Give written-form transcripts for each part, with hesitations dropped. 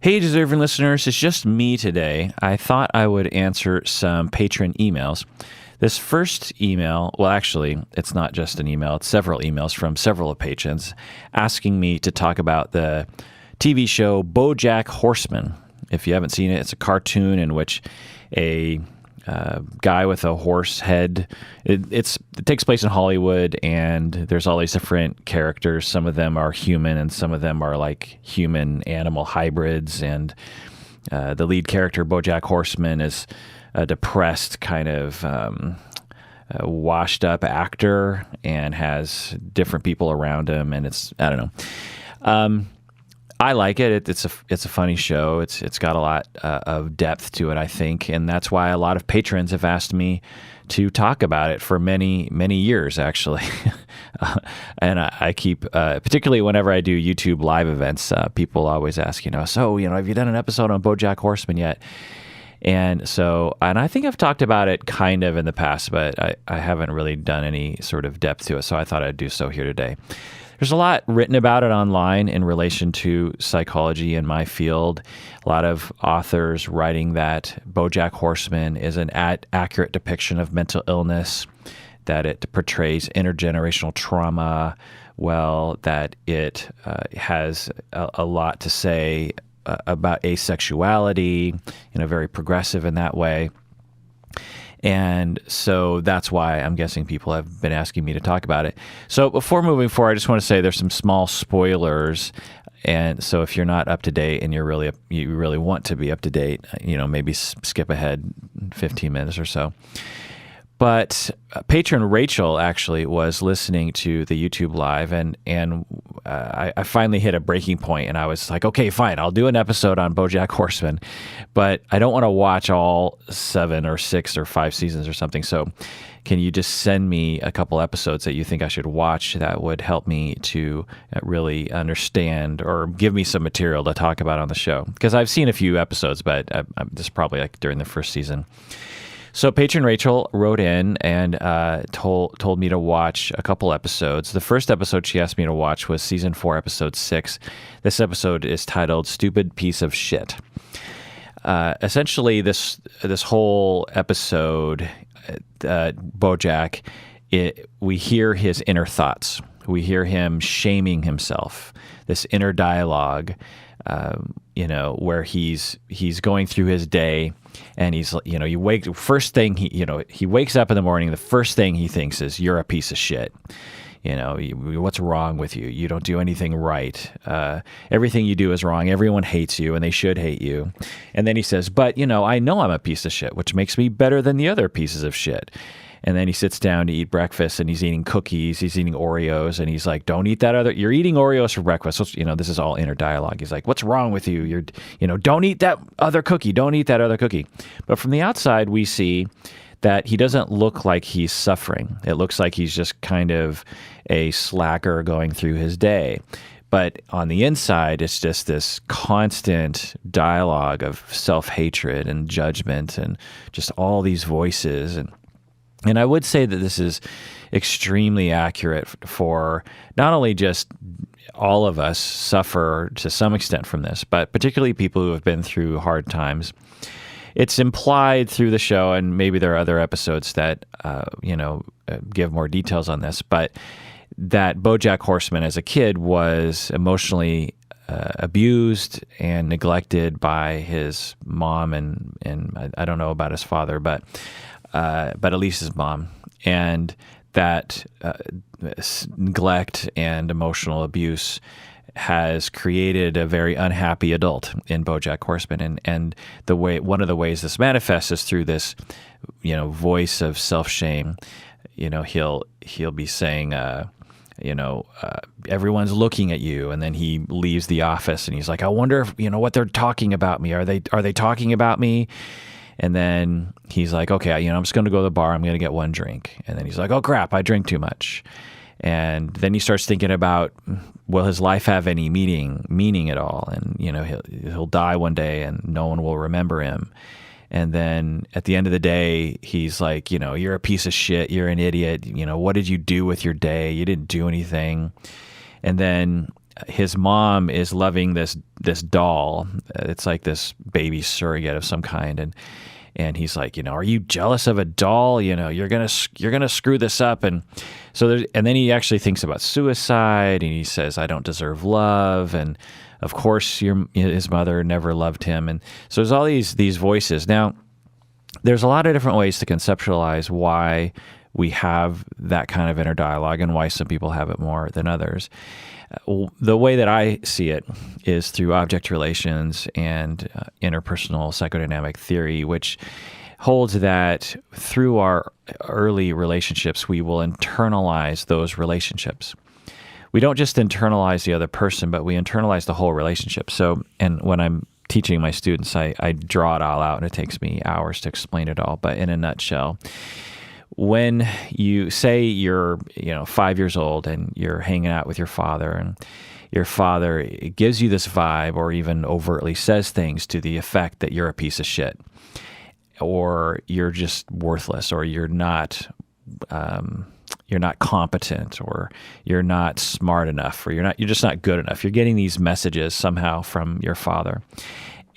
Hey, deserving listeners, it's just me today. I thought I would answer some patron emails. This first email, well, actually, it's not just an email, it's several emails from several patrons asking me to talk about the TV show Bojack Horseman. If you haven't seen it, it's a cartoon in which a guy with a horse head. It takes place in Hollywood, and there's all these different characters. Some of them are human, and some of them are like human-animal hybrids. And the lead character, Bojack Horseman, is a depressed kind of washed-up actor and has different people around him. And I don't know. I like it. It's a funny show. It's got a lot of depth to it, I think, and that's why a lot of patrons have asked me to talk about it for many years, actually. And I keep, particularly whenever I do YouTube live events, people always ask, so have you done an episode on BoJack Horseman yet? And I think I've talked about it kind of in the past, but I haven't really done any sort of depth to it. So I thought I'd do so here today. There's a lot written about it online in relation to psychology in my field. A lot of authors writing that BoJack Horseman is an accurate depiction of mental illness, that it portrays intergenerational trauma well, that it has a lot to say about asexuality, very progressive in that way. And so that's why I'm guessing people have been asking me to talk about it. So before moving forward, I just want to say there's some small spoilers. And so if you're not up to date and you really want to be up to date, maybe skip ahead 15 minutes or so. But patron Rachel actually was listening to the YouTube live, and I finally hit a breaking point, and I was like, okay, fine, I'll do an episode on BoJack Horseman, but I don't want to watch all 7 or 6 or 5 seasons or something. So can you just send me a couple episodes that you think I should watch that would help me to really understand or give me some material to talk about on the show? Because I've seen a few episodes, but this is probably like during the first season. So patron Rachel wrote in and told me to watch a couple episodes. The first episode she asked me to watch was season 4, episode 6. This episode is titled "Stupid Piece of Shit." Essentially, this whole episode, Bojack, we hear his inner thoughts. We hear him shaming himself. This inner dialogue, where he's going through his day. And he's, first thing he wakes up in the morning, the first thing he thinks is, you're a piece of shit. What's wrong with you? You don't do anything right. Everything you do is wrong. Everyone hates you, and they should hate you. And then he says, but, I know I'm a piece of shit, which makes me better than the other pieces of shit. And then he sits down to eat breakfast, and he's eating cookies, he's eating Oreos, and he's like, don't eat that you're eating Oreos for breakfast. So, this is all inner dialogue. He's like, what's wrong with you? Don't eat that other cookie. Don't eat that other cookie. But from the outside, we see that he doesn't look like he's suffering. It looks like he's just kind of a slacker going through his day. But on the inside, it's just this constant dialogue of self-hatred and judgment and just all these voices. And I would say that this is extremely accurate for not only just all of us suffer to some extent from this, but particularly people who have been through hard times. It's implied through the show, and maybe there are other episodes that, give more details on this, but that BoJack Horseman as a kid was emotionally abused and neglected by his mom, and I don't know about his father, but at least his mom. And that neglect and emotional abuse has created a very unhappy adult in BoJack Horseman. And one of the ways this manifests is through this, voice of self-shame. He'll be saying, everyone's looking at you, and then he leaves the office and he's like, I wonder if, what they're talking about me. Are they talking about me? And then he's like, okay, I'm just going to go to the bar. I'm going to get one drink. And then he's like, oh crap, I drink too much. And then he starts thinking about, will his life have any meaning at all? And, he'll die one day and no one will remember him. And then at the end of the day, he's like, you're a piece of shit. You're an idiot. What did you do with your day? You didn't do anything. And then his mom is loving this doll. It's like this baby surrogate of some kind, and he's like, are you jealous of a doll? You're gonna screw this up. And so and then he actually thinks about suicide, and he says, I don't deserve love. And of course, his mother never loved him. And so there's all these voices. Now, there's a lot of different ways to conceptualize why we have that kind of inner dialogue and why some people have it more than others. The way that I see it is through object relations and interpersonal psychodynamic theory, which holds that through our early relationships, we will internalize those relationships. We don't just internalize the other person, but we internalize the whole relationship. So, and when I'm teaching my students, I draw it all out, and it takes me hours to explain it all. But in a nutshell, when you say you're 5 years old and you're hanging out with your father, and your father gives you this vibe or even overtly says things to the effect that you're a piece of shit, or you're just worthless, or you're not competent, or you're not smart enough, or you're just not good enough. You're getting these messages somehow from your father,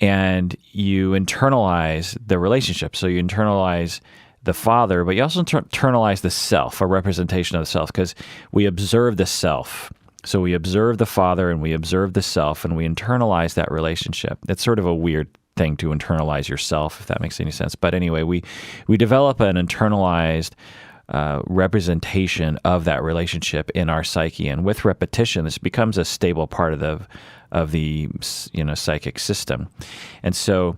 and you internalize the relationship. So you internalize the father, but you also internalize the self, a representation of the self, because we observe the self. So we observe the father and we observe the self, and we internalize that relationship. It's sort of a weird thing to internalize yourself, if that makes any sense. But anyway, we develop an internalized representation of that relationship in our psyche, and with repetition, this becomes a stable part of the psychic system. And so,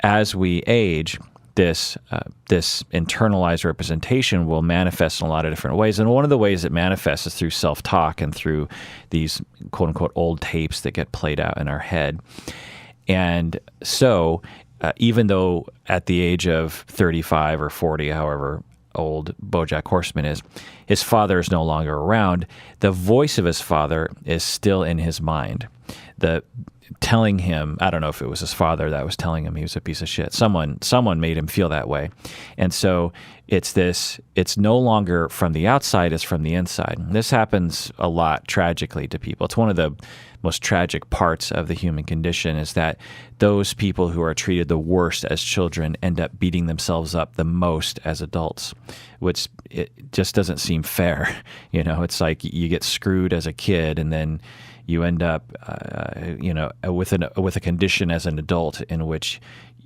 as we age, this internalized representation will manifest in a lot of different ways. And one of the ways it manifests is through self-talk and through these quote-unquote old tapes that get played out in our head. And so even though at the age of 35 or 40, however old Bojack Horseman is, his father is no longer around, the voice of his father is still in his mind. Telling him, I don't know if it was his father that was telling him he was a piece of shit. Someone made him feel that way. And so it's no longer from the outside, it's from the inside. This happens a lot tragically to people. It's one of the most tragic parts of the human condition, is that those people who are treated the worst as children end up beating themselves up the most as adults, which it just doesn't seem fair. It's like you get screwed as a kid, and then you end up, with a condition as an adult in which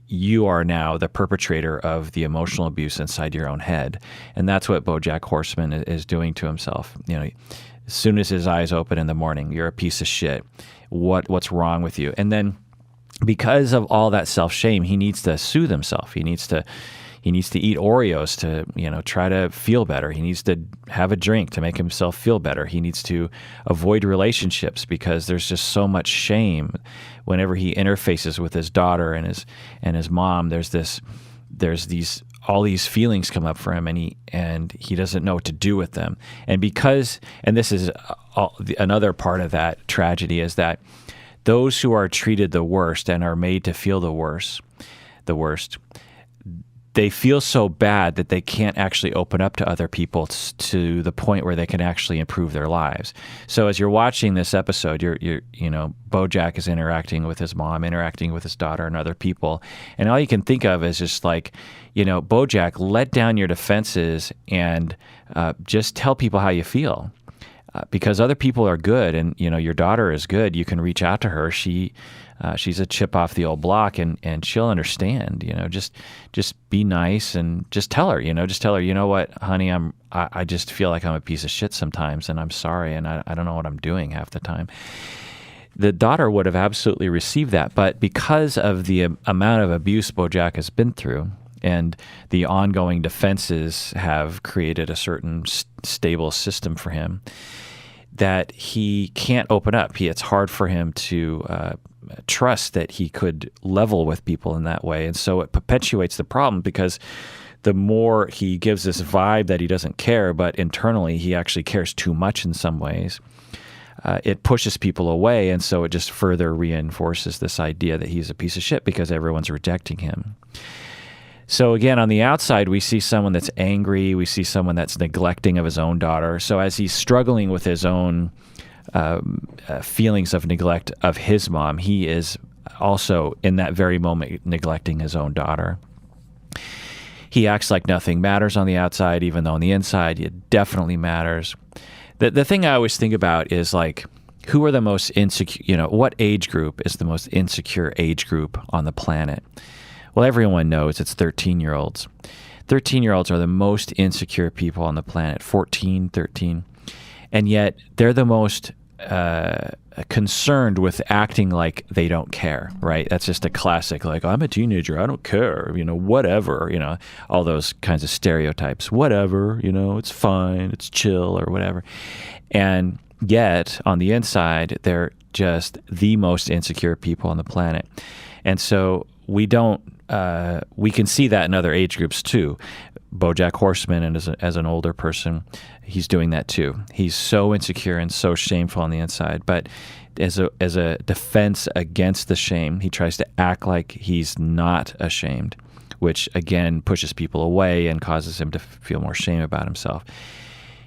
you are now the perpetrator of the emotional abuse inside your own head. And that's what Bojack Horseman is doing to himself. As soon as his eyes open in the morning, you're a piece of shit. What's wrong with you? And then because of all that self-shame, he needs to soothe himself. He needs to eat Oreos to, try to feel better. He needs to have a drink to make himself feel better. He needs to avoid relationships because there's just so much shame whenever he interfaces with his daughter and his mom. All these feelings come up for him, and he doesn't know what to do with them. And this is another part of that tragedy, is that those who are treated the worst and are made to feel the worst, they feel so bad that they can't actually open up to other people to the point where they can actually improve their lives. So as you're watching this episode, Bojack is interacting with his mom, interacting with his daughter and other people. And all you can think of is just like, Bojack, let down your defenses and just tell people how you feel. Because other people are good, and your daughter is good. You can reach out to her. She's a chip off the old block, and she'll understand. Just be nice and just tell her. Just tell her, you know what, honey, I just feel like I'm a piece of shit sometimes, and I'm sorry, and I don't know what I'm doing half the time. The daughter would have absolutely received that, but because of the amount of abuse Bojack has been through, and the ongoing defenses have created a certain stable system for him, that he can't open up. It's hard for him to trust that he could level with people in that way. And so it perpetuates the problem, because the more he gives this vibe that he doesn't care, but internally he actually cares too much in some ways, it pushes people away. And so it just further reinforces this idea that he's a piece of shit because everyone's rejecting him. So again, on the outside, we see someone that's angry. We see someone that's neglecting of his own daughter. So as he's struggling with his own feelings of neglect of his mom, he is also in that very moment neglecting his own daughter. He acts like nothing matters on the outside, even though on the inside it definitely matters. The thing I always think about is like, who are the most insecure, what age group is the most insecure age group on the planet? Well, everyone knows it's 13-year-olds. 13-year-olds are the most insecure people on the planet, 14, 13. And yet they're the most concerned with acting like they don't care, right? That's just a classic, like, I'm a teenager, I don't care, whatever, all those kinds of stereotypes. Whatever, it's fine, it's chill or whatever. And yet on the inside, they're just the most insecure people on the planet. And so we can see that in other age groups too. Bojack Horseman, and as an older person, he's doing that too. He's so insecure and so shameful on the inside, but as a defense against the shame, he tries to act like he's not ashamed, which again pushes people away and causes him to feel more shame about himself.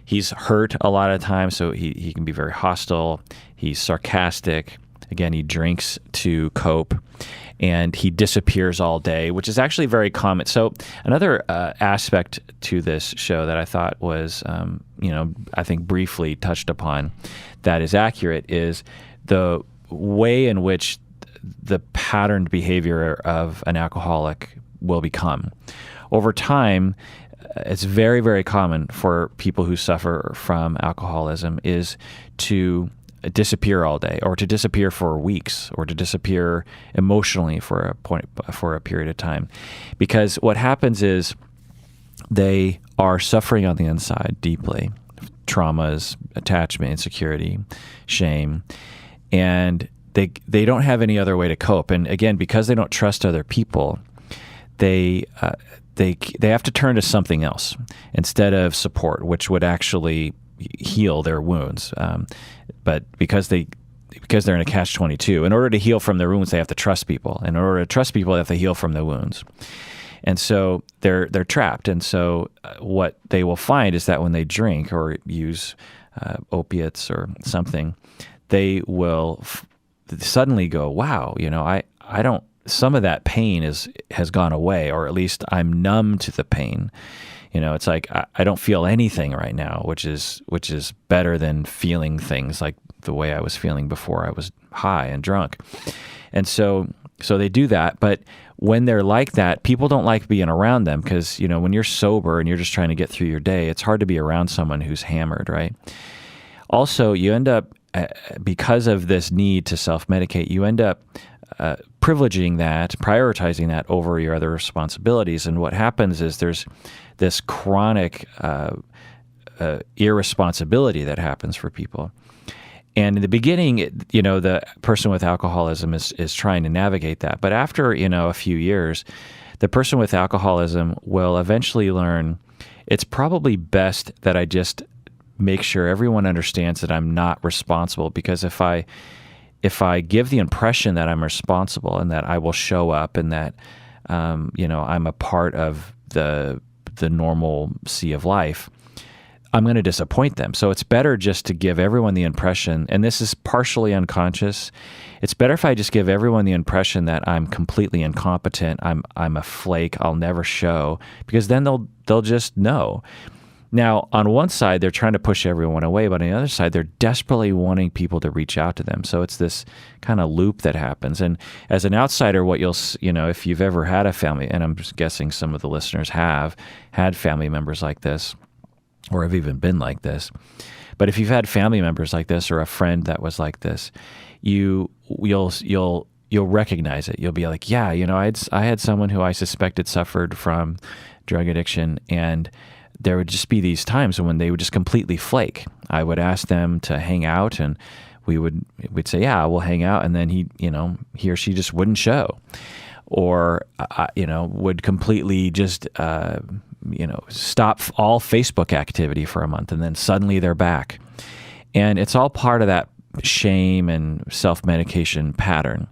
He's hurt a lot of times, so he can be very hostile. He's sarcastic. Again, he drinks to cope. And he disappears all day, which is actually very common. So another aspect to this show that I thought was, I think briefly touched upon that is accurate is the way in which the patterned behavior of an alcoholic will become. Over time, it's very, very common for people who suffer from alcoholism is to disappear all day, or to disappear for weeks, or to disappear emotionally for a period of time. Because what happens is they are suffering on the inside deeply, traumas, attachment, insecurity, shame, and they don't have any other way to cope. And again, because they don't trust other people, they have to turn to something else instead of support, which would actually heal their wounds. But because they're in a catch-22, in order to heal from their wounds, they have to trust people. In order to trust people, they have to heal from their wounds. And so they're trapped. And so what they will find is that when they drink or use opiates or something, they will suddenly go, wow, I don't, some of that pain has gone away, or at least I'm numb to the pain. It's like I don't feel anything right now, which is better than feeling things like the way I was feeling before I was high and drunk. And so they do that. But when they're like that, people don't like being around them because, when you're sober and you're just trying to get through your day, it's hard to be around someone who's hammered, right? Also, you end up, because of this need to self-medicate, you end up privileging that, prioritizing that over your other responsibilities. And what happens is there's this chronic irresponsibility that happens for people. And in the beginning, the person with alcoholism is trying to navigate that. But after, a few years, the person with alcoholism will eventually learn it's probably best that I just make sure everyone understands that I'm not responsible, because if I give the impression that I'm responsible and that I will show up and that, I'm a part of the normalcy of life, I'm going to disappoint them. So it's better just to give everyone the impression, and this is partially unconscious, it's better if I just give everyone the impression that I'm completely incompetent, I'm a flake, I'll never show, because then they'll just know. Now, on one side, they're trying to push everyone away, but on the other side, they're desperately wanting people to reach out to them. So it's this kind of loop that happens. And as an outsider, what you'll, if you've ever had a family, and I'm just guessing some of the listeners have had family members like this, or have even been like this. But if you've had family members like this, or a friend that was like this, you'll recognize it. You'll be like, yeah, I had someone who I suspected suffered from drug addiction, and there would just be these times when they would just completely flake. I would ask them to hang out, and we'd say, yeah, we'll hang out. And then he or she just wouldn't show, or, would completely just, stop all Facebook activity for a month, and then suddenly they're back. And it's all part of that shame and self-medication pattern.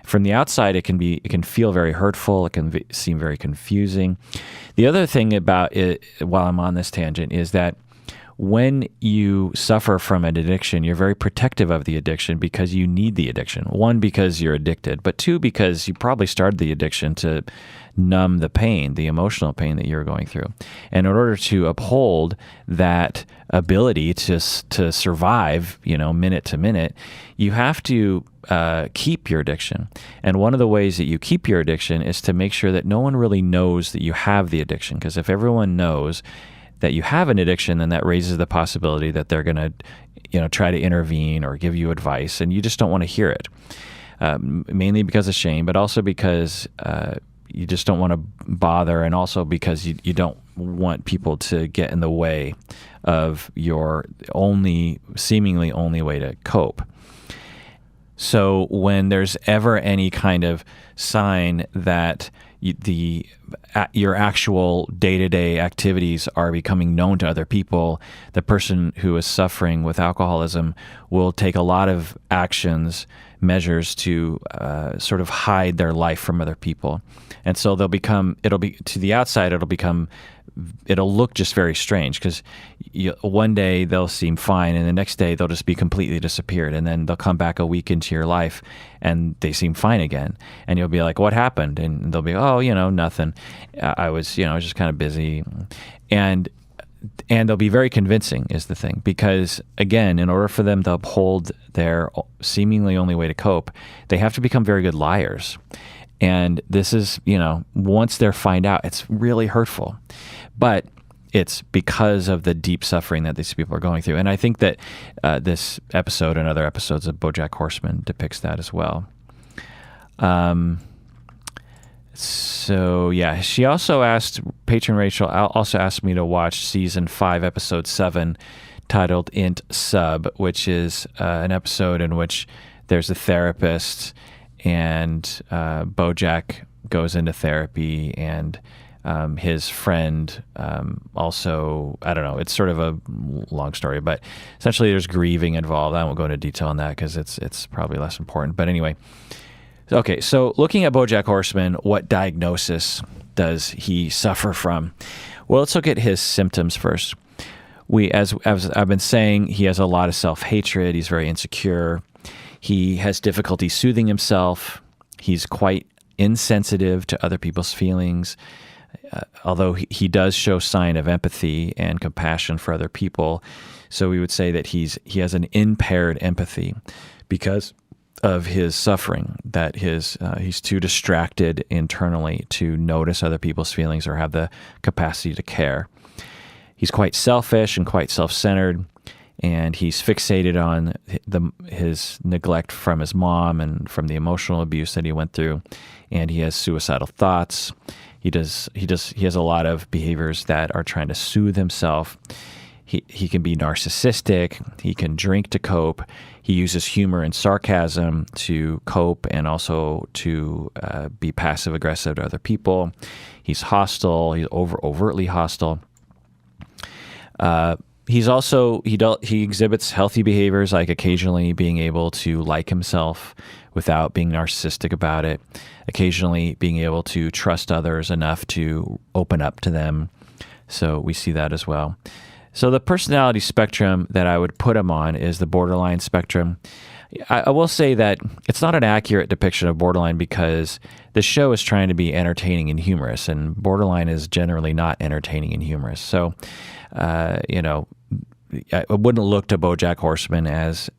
From the outside, it can feel very hurtful. It can seem very confusing. The other thing about it, while I'm on this tangent, is that when you suffer from an addiction, you're very protective of the addiction because you need the addiction. One, because you're addicted, but two, because you probably started the addiction to numb the pain, the emotional pain that you're going through. And in order to uphold that ability to survive, minute to minute, you have to keep your addiction. And one of the ways that you keep your addiction is to make sure that no one really knows that you have the addiction. Because if everyone knows that you have an addiction, then that raises the possibility that they're going to, try to intervene or give you advice, and you just don't want to hear it. Mainly because of shame, but also because you just don't want to bother, and also because you don't want people to get in the way of your seemingly only way to cope. So when there's ever any kind of sign that your actual day-to-day activities are becoming known to other people, the person who is suffering with alcoholism will take a lot of measures to sort of hide their life from other people. And so to the outside, it'll look just very strange, because one day they'll seem fine and the next day they'll just be completely disappeared, and then they'll come back a week into your life and they seem fine again, and you'll be like, what happened? And they'll be, oh, nothing. I was just kind of busy. And they'll be very convincing, is the thing, because again, in order for them to uphold their seemingly only way to cope, they have to become very good liars. And this is, once they're find out, it's really hurtful. But it's because of the deep suffering that these people are going through. And I think that this episode and other episodes of Bojack Horseman depicts that as well. So yeah, she also asked, patron Rachel also asked me to watch season 5, episode 7, titled Int Sub, which is an episode in which there's a therapist, and Bojack goes into therapy, and his friend also, I don't know, it's sort of a long story, but essentially there's grieving involved. I won't go into detail on that because it's probably less important. But anyway, okay, so looking at Bojack Horseman, what diagnosis does he suffer from? Well, let's look at his symptoms first. As I've been saying, he has a lot of self-hatred. He's very insecure. He has difficulty soothing himself. He's quite insensitive to other people's feelings. Although he does show sign of empathy and compassion for other people. So we would say that he has an impaired empathy because of his suffering, that he's too distracted internally to notice other people's feelings or have the capacity to care. He's quite selfish and quite self-centered, and he's fixated on his neglect from his mom and from the emotional abuse that he went through, and he has suicidal thoughts. He has a lot of behaviors that are trying to soothe himself. He can be narcissistic. He can drink to cope. He uses humor and sarcasm to cope, and also to be passive aggressive to other people. He's hostile. He's overtly hostile. He exhibits healthy behaviors, like occasionally being able to like himself without being narcissistic about it, occasionally being able to trust others enough to open up to them. So we see that as well. So the personality spectrum that I would put him on is the borderline spectrum. I will say that it's not an accurate depiction of borderline because the show is trying to be entertaining and humorous, and borderline is generally not entertaining and humorous. So, I wouldn't look to Bojack Horseman as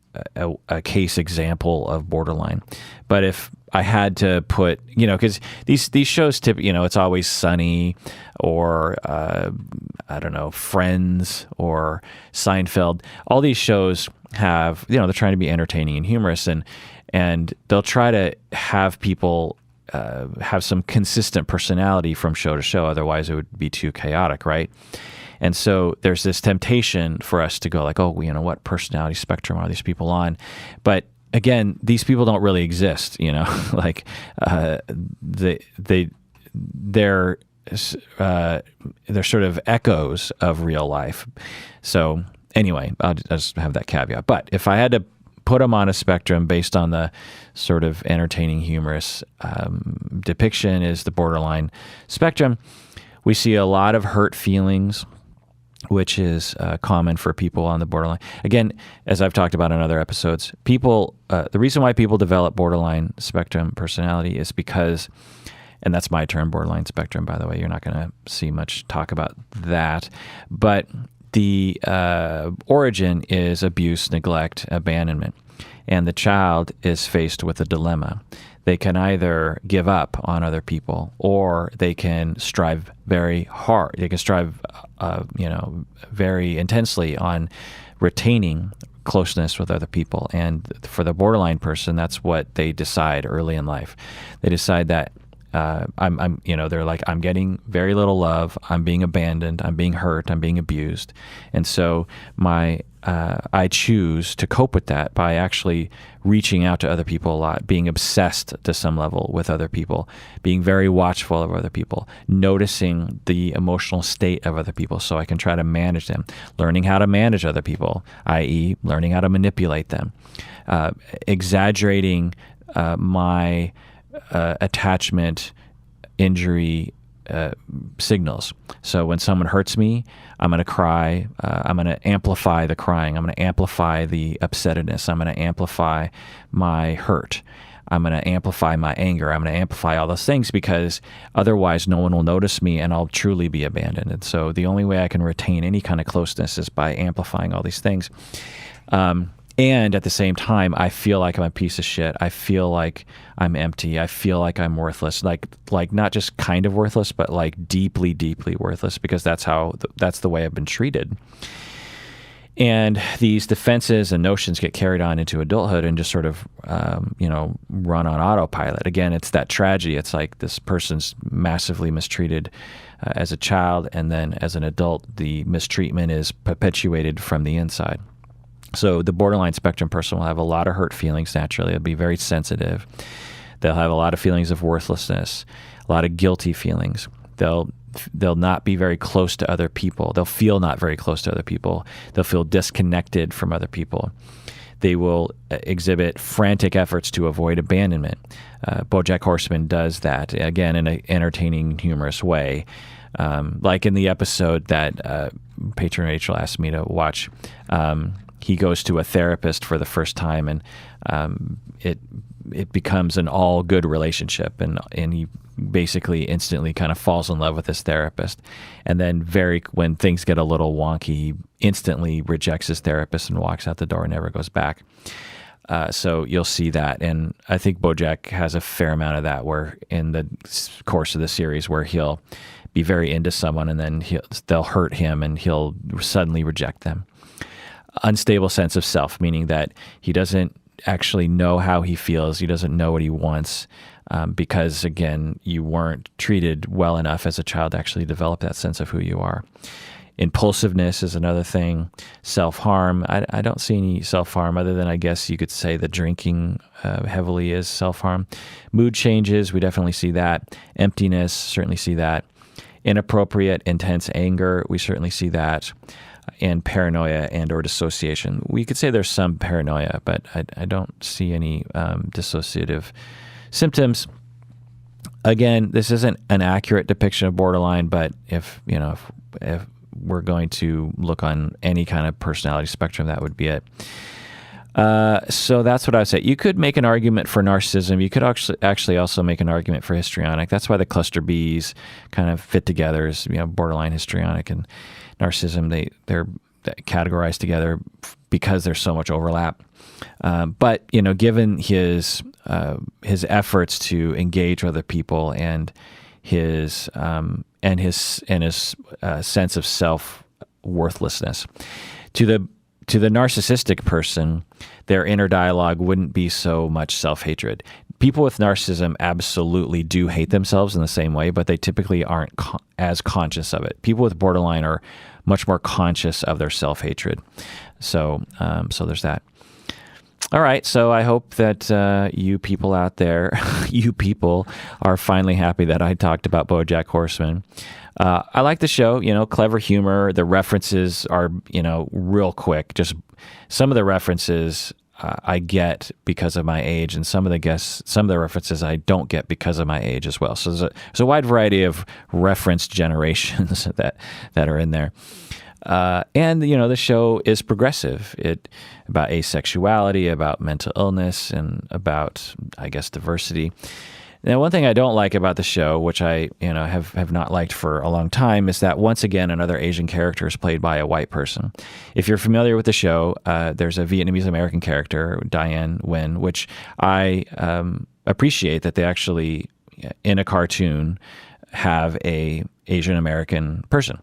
a case example of borderline. But if I had to put, because these shows it's Always Sunny, or I don't know, Friends, or Seinfeld. All these shows have, they're trying to be entertaining and humorous, and they'll try to have people have some consistent personality from show to show. Otherwise, it would be too chaotic, right? And so there's this temptation for us to go like, oh, what personality spectrum are these people on? But again, these people don't really exist, like they're sort of echoes of real life. So anyway, I'll just have that caveat. But if I had to put them on a spectrum based on the sort of entertaining, humorous depiction, is the borderline spectrum. We see a lot of hurt feelings. which is common for people on the borderline. Again, as I've talked about in other episodes, people, the reason why people develop borderline spectrum personality is because, and that's my term, borderline spectrum, by the way, you're not going to see much talk about that, but the origin is abuse, neglect, abandonment, and the child is faced with a dilemma. They can either give up on other people, or they can strive very hard. They can strive, very intensely on retaining closeness with other people. And for the borderline person, that's what they decide early in life. They decide that they're like, I'm getting very little love. I'm being abandoned. I'm being hurt. I'm being abused. And so I choose to cope with that by actually reaching out to other people a lot, being obsessed to some level with other people, being very watchful of other people, noticing the emotional state of other people so I can try to manage them, learning how to manage other people, i.e. learning how to manipulate them, exaggerating my attachment, injury signals. So when someone hurts me, I'm going to cry. I'm going to amplify the crying. I'm going to amplify the upsetness. I'm going to amplify my hurt. I'm going to amplify my anger. I'm going to amplify all those things, because otherwise no one will notice me and I'll truly be abandoned. And so the only way I can retain any kind of closeness is by amplifying all these things. And at the same time, I feel like I'm a piece of shit. I feel like I'm empty. I feel like I'm worthless. Like not just kind of worthless, but like deeply, deeply worthless, because that's the way I've been treated. And these defenses and notions get carried on into adulthood and just sort of, run on autopilot. Again, it's that tragedy. It's like this person's massively mistreated as a child, and then as an adult, the mistreatment is perpetuated from the inside. So the borderline spectrum person will have a lot of hurt feelings naturally. They'll be very sensitive. They'll have a lot of feelings of worthlessness, a lot of guilty feelings. They'll not be very close to other people. They'll feel not very close to other people. They'll feel disconnected from other people. They will exhibit frantic efforts to avoid abandonment. Bojack Horseman does that, again, in an entertaining, humorous way. Like in the episode that patron Rachel asked me to watch, he goes to a therapist for the first time, and it becomes an all good relationship, and he basically instantly kind of falls in love with his therapist. And then when things get a little wonky, he instantly rejects his therapist and walks out the door and never goes back. So you'll see that. And I think Bojack has a fair amount of that, where in the course of the series, where he'll be very into someone and then they'll hurt him and he'll suddenly reject them. Unstable sense of self, meaning that he doesn't actually know how he feels. He doesn't know what he wants, because, again, you weren't treated well enough as a child to actually develop that sense of who you are. Impulsiveness is another thing. Self-harm. I don't see any self-harm other than, I guess you could say, the drinking heavily is self-harm. Mood changes, we definitely see that. Emptiness, certainly see that. Inappropriate, intense anger, we certainly see that. And paranoia and or dissociation. We could say there's some paranoia, but I don't see any dissociative symptoms. Again, this isn't an accurate depiction of borderline, but if we're going to look on any kind of personality spectrum, that would be it. So that's what I would say. You could make an argument for narcissism. You could actually also make an argument for histrionic. That's why the cluster Bs kind of fit together as, borderline, histrionic, and narcissism. They're categorized together because there's so much overlap. But given his efforts to engage with other people and his sense of self worthlessness, to the narcissistic person, their inner dialogue wouldn't be so much self-hatred. People with narcissism absolutely do hate themselves in the same way, but they typically aren't as conscious of it. People with borderline are much more conscious of their self-hatred. So there's that. All right, so I hope that you people out there, you people are finally happy that I talked about Bojack Horseman. I like the show, clever humor. The references are, real quick. Just some of the references I get because of my age, and some of the references I don't get because of my age as well. So there's a wide variety of reference generations that are in there. And the show is progressive. About asexuality, about mental illness, and about, I guess, diversity. Now, one thing I don't like about the show, which I have not liked for a long time, is that once again another Asian character is played by a white person. If you're familiar with the show, there's a Vietnamese American character, Diane Nguyen, which I appreciate that they actually, in a cartoon, have a Asian American person.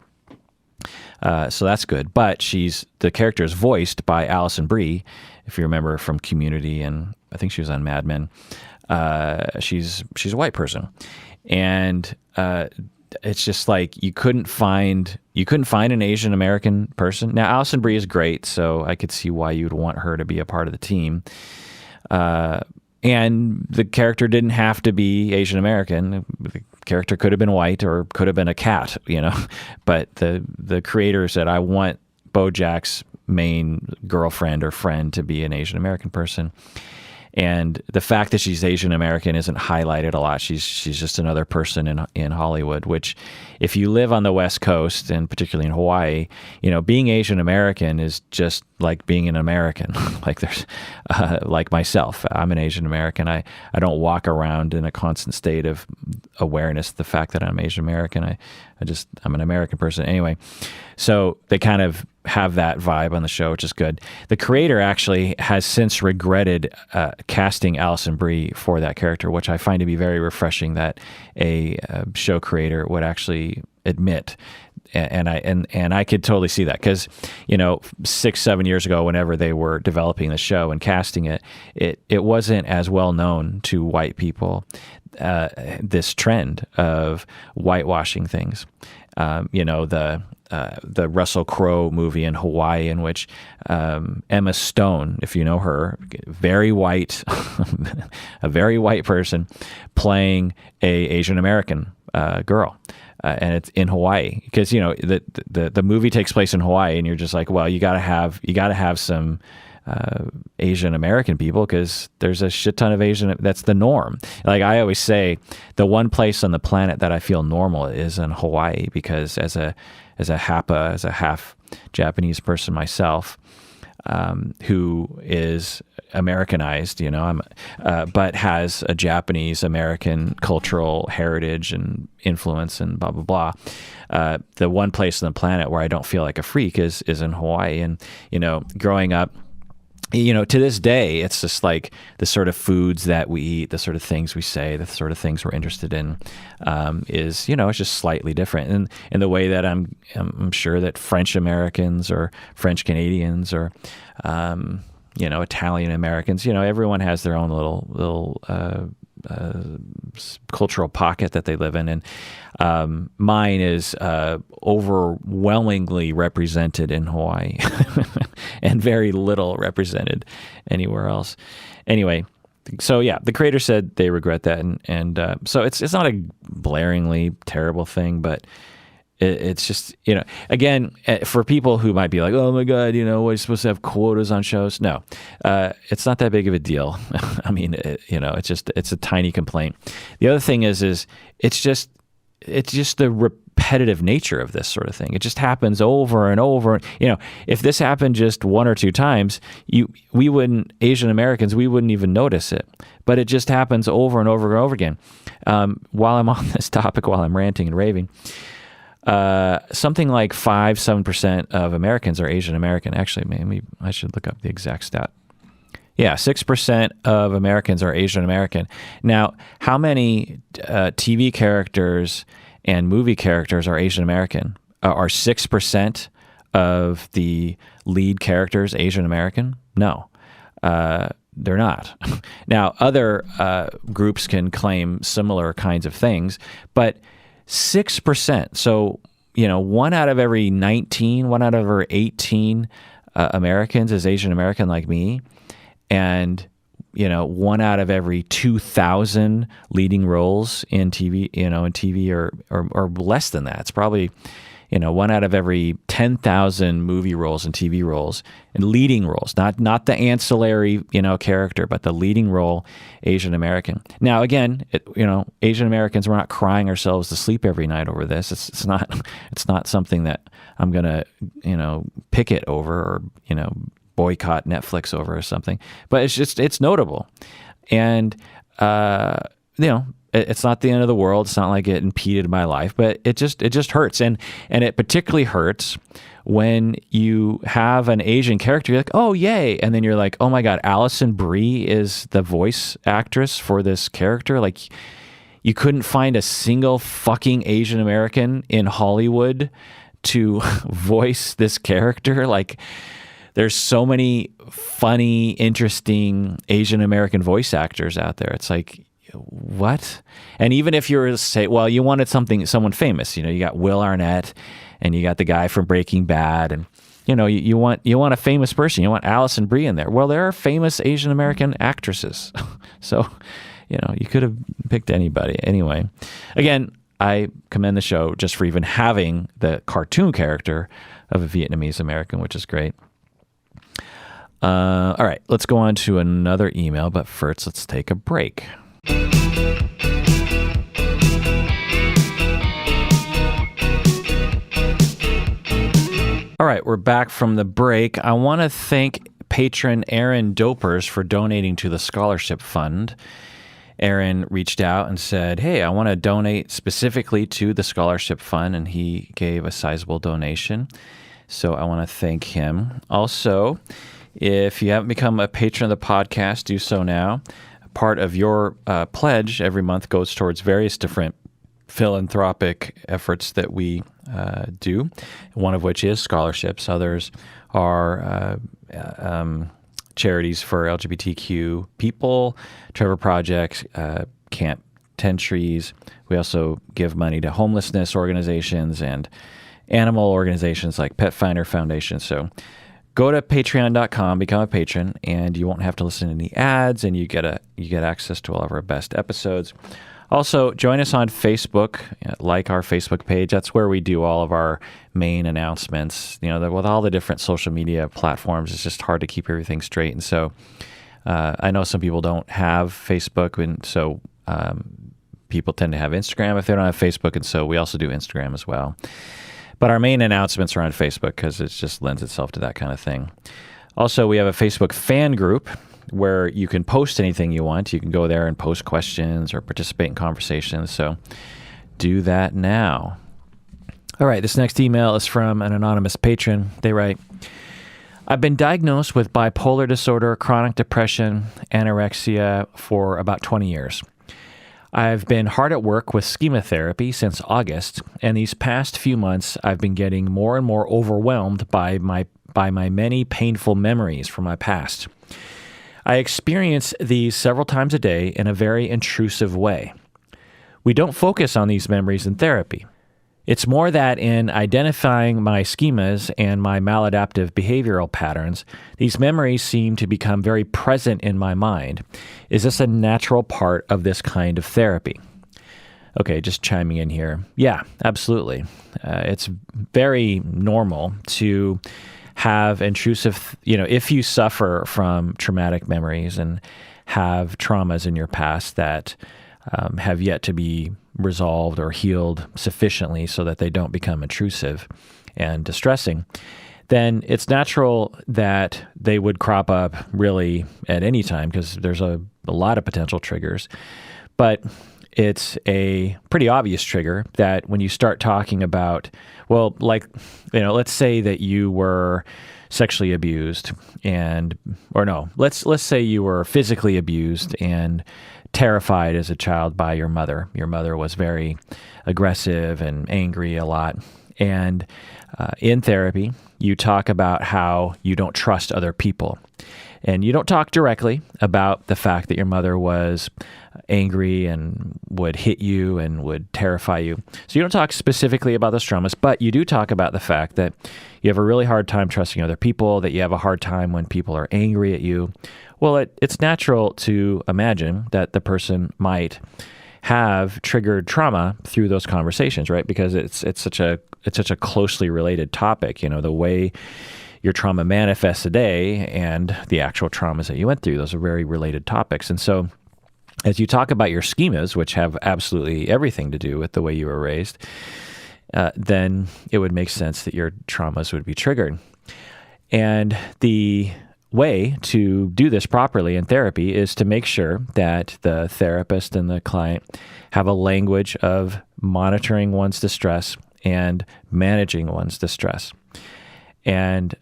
So that's good. But the character is voiced by Alison Brie, if you remember from Community, and I think she was on Mad Men. She's a white person, and it's just like you couldn't find an Asian American person. Now Alison Brie is great, so I could see why you'd want her to be a part of the team. And the character didn't have to be Asian American. The character could have been white or could have been a cat, But the creator said, I want Bojack's main girlfriend or friend to be an Asian American person. And the fact that she's Asian American isn't highlighted a lot. She's just another person in Hollywood, which if you live on the West Coast, and particularly in Hawaii, being Asian American is just like being an American. Like there's, like myself, I'm an Asian American. I don't walk around in a constant state of awareness of the fact that I'm Asian American. I'm an American person. Anyway, so they kind of have that vibe on the show, which is good. The creator actually has since regretted casting Alison Brie for that character, which I find to be very refreshing that a show creator would actually admit. And I could totally see that because 6-7 years ago, whenever they were developing the show and casting it, it wasn't as well known to white people, this trend of whitewashing things. The Russell Crowe movie in Hawaii, in which Emma Stone, if you know her, very white, a very white person playing a Asian American girl. And it's in Hawaii because the movie takes place in Hawaii, and you're just like, well, you gotta have some Asian American people because there's a shit ton of Asian. That's the norm. Like I always say, the one place on the planet that I feel normal is in Hawaii, because as a Hapa, as a half Japanese person myself, who is Americanized, but has a Japanese American cultural heritage and influence and blah, blah, blah. The one place on the planet where I don't feel like a freak is in Hawaii. And, growing up, to this day, it's just like the sort of foods that we eat, the sort of things we say, the sort of things we're interested in, is, it's just slightly different. And in the way that I'm sure that French Americans or French Canadians or, Italian Americans, everyone has their own little cultural pocket that they live in. And mine is overwhelmingly represented in Hawaii and very little represented anywhere else. Anyway, so yeah, the creator said they regret that. And so it's not a blaringly terrible thing, but it's just, again, for people who might be like, oh my God, what, are you supposed to have quotas on shows? No, it's not that big of a deal. I mean, it's a tiny complaint. The other thing is it's just the repetitive nature of this sort of thing. It just happens over and over. If this happened just one or two times, Asian Americans, we wouldn't even notice it. But it just happens over and over and over again. While I'm on this topic, while I'm ranting and raving, something like 7% of Americans are Asian American. Actually, maybe I should look up the exact stat. Yeah, 6% of Americans are Asian American. Now, how many TV characters and movie characters are Asian American? Are 6% of the lead characters Asian American? No, they're not. Now, other groups can claim similar kinds of things, but 6%. So, 1 out of every 19, 1 out of every 18 Americans is Asian American like me. And, 1 out of every 2,000 leading roles in TV, or less than that. It's probably, one out of every 10,000 movie roles and TV roles and leading roles, not the ancillary, character, but the leading role, Asian American. Now, again, Asian Americans, we're not crying ourselves to sleep every night over this. It's not something that I'm going to, picket over or, boycott Netflix over or something, but it's notable. And, it's not the end of the world. It's not like it impeded my life, but it just hurts. And it particularly hurts when you have an Asian character. You're like, oh, yay. And then you're like, oh my God, Alison Brie is the voice actress for this character. Like, you couldn't find a single fucking Asian American in Hollywood to voice this character. Like, there's so many funny, interesting Asian American voice actors out there. It's like, what? And even if you were to say, well, you wanted someone famous, you got Will Arnett and you got the guy from Breaking Bad, and you want a famous person. You want Alison Brie in there. Well, there are famous Asian American actresses, so you could have picked anybody. Anyway, again, I commend the show just for even having the cartoon character of a Vietnamese American, which is great. All right, let's go on to another email, but first let's take a break. All right, we're back from the break. I want to thank patron Aaron Dopers for donating to the scholarship fund. Aaron reached out and said, hey, I want to donate specifically to the scholarship fund, and he gave a sizable donation. So I want to thank him. Also, if you haven't become a patron of the podcast, do so now. Part of your pledge every month goes towards various different philanthropic efforts that we do, one of which is scholarships. Others are charities for LGBTQ people, Trevor Project, Camp 10 Trees. We also give money to homelessness organizations and animal organizations like Pet Finder Foundation. So go to patreon.com, become a patron, and you won't have to listen to any ads, and you get access to all of our best episodes. Also, join us on Facebook, like our Facebook page. That's where we do all of our main announcements. With all the different social media platforms, it's just hard to keep everything straight. And so I know some people don't have Facebook, and so people tend to have Instagram if they don't have Facebook, and so we also do Instagram as well. But our main announcements are on Facebook because it just lends itself to that kind of thing. Also, we have a Facebook fan group where you can post anything you want. You can go there and post questions or participate in conversations. So do that now. All right, this next email is from an anonymous patron. They write, I've been diagnosed with bipolar disorder, chronic depression, anorexia for about 20 years. I've been hard at work with schema therapy since August, and these past few months I've been getting more and more overwhelmed by my many painful memories from my past. I experience these several times a day in a very intrusive way. We don't focus on these memories in therapy. It's more that in identifying my schemas and my maladaptive behavioral patterns, these memories seem to become very present in my mind. Is this a natural part of this kind of therapy? Okay, just chiming in here. Yeah, absolutely. It's very normal to have intrusive, if you suffer from traumatic memories and have traumas in your past that have yet to be resolved or healed sufficiently so that they don't become intrusive and distressing, then it's natural that they would crop up really at any time because there's a lot of potential triggers. But it's a pretty obvious trigger that when you start talking about, let's say that you were sexually abused let's say you were physically abused and terrified as a child by your mother. Your mother was very aggressive and angry a lot. And in therapy, you talk about how you don't trust other people. And you don't talk directly about the fact that your mother was angry and would hit you and would terrify you. So you don't talk specifically about those traumas, but you do talk about the fact that you have a really hard time trusting other people, that you have a hard time when people are angry at you. Well, it's natural to imagine that the person might have triggered trauma through those conversations, right? Because it's such a such a closely related topic. The way your trauma manifests today and the actual traumas that you went through, those are very related topics. And so as you talk about your schemas, which have absolutely everything to do with the way you were raised, then it would make sense that your traumas would be triggered. And the way to do this properly in therapy is to make sure that the therapist and the client have a language of monitoring one's distress and managing one's distress. And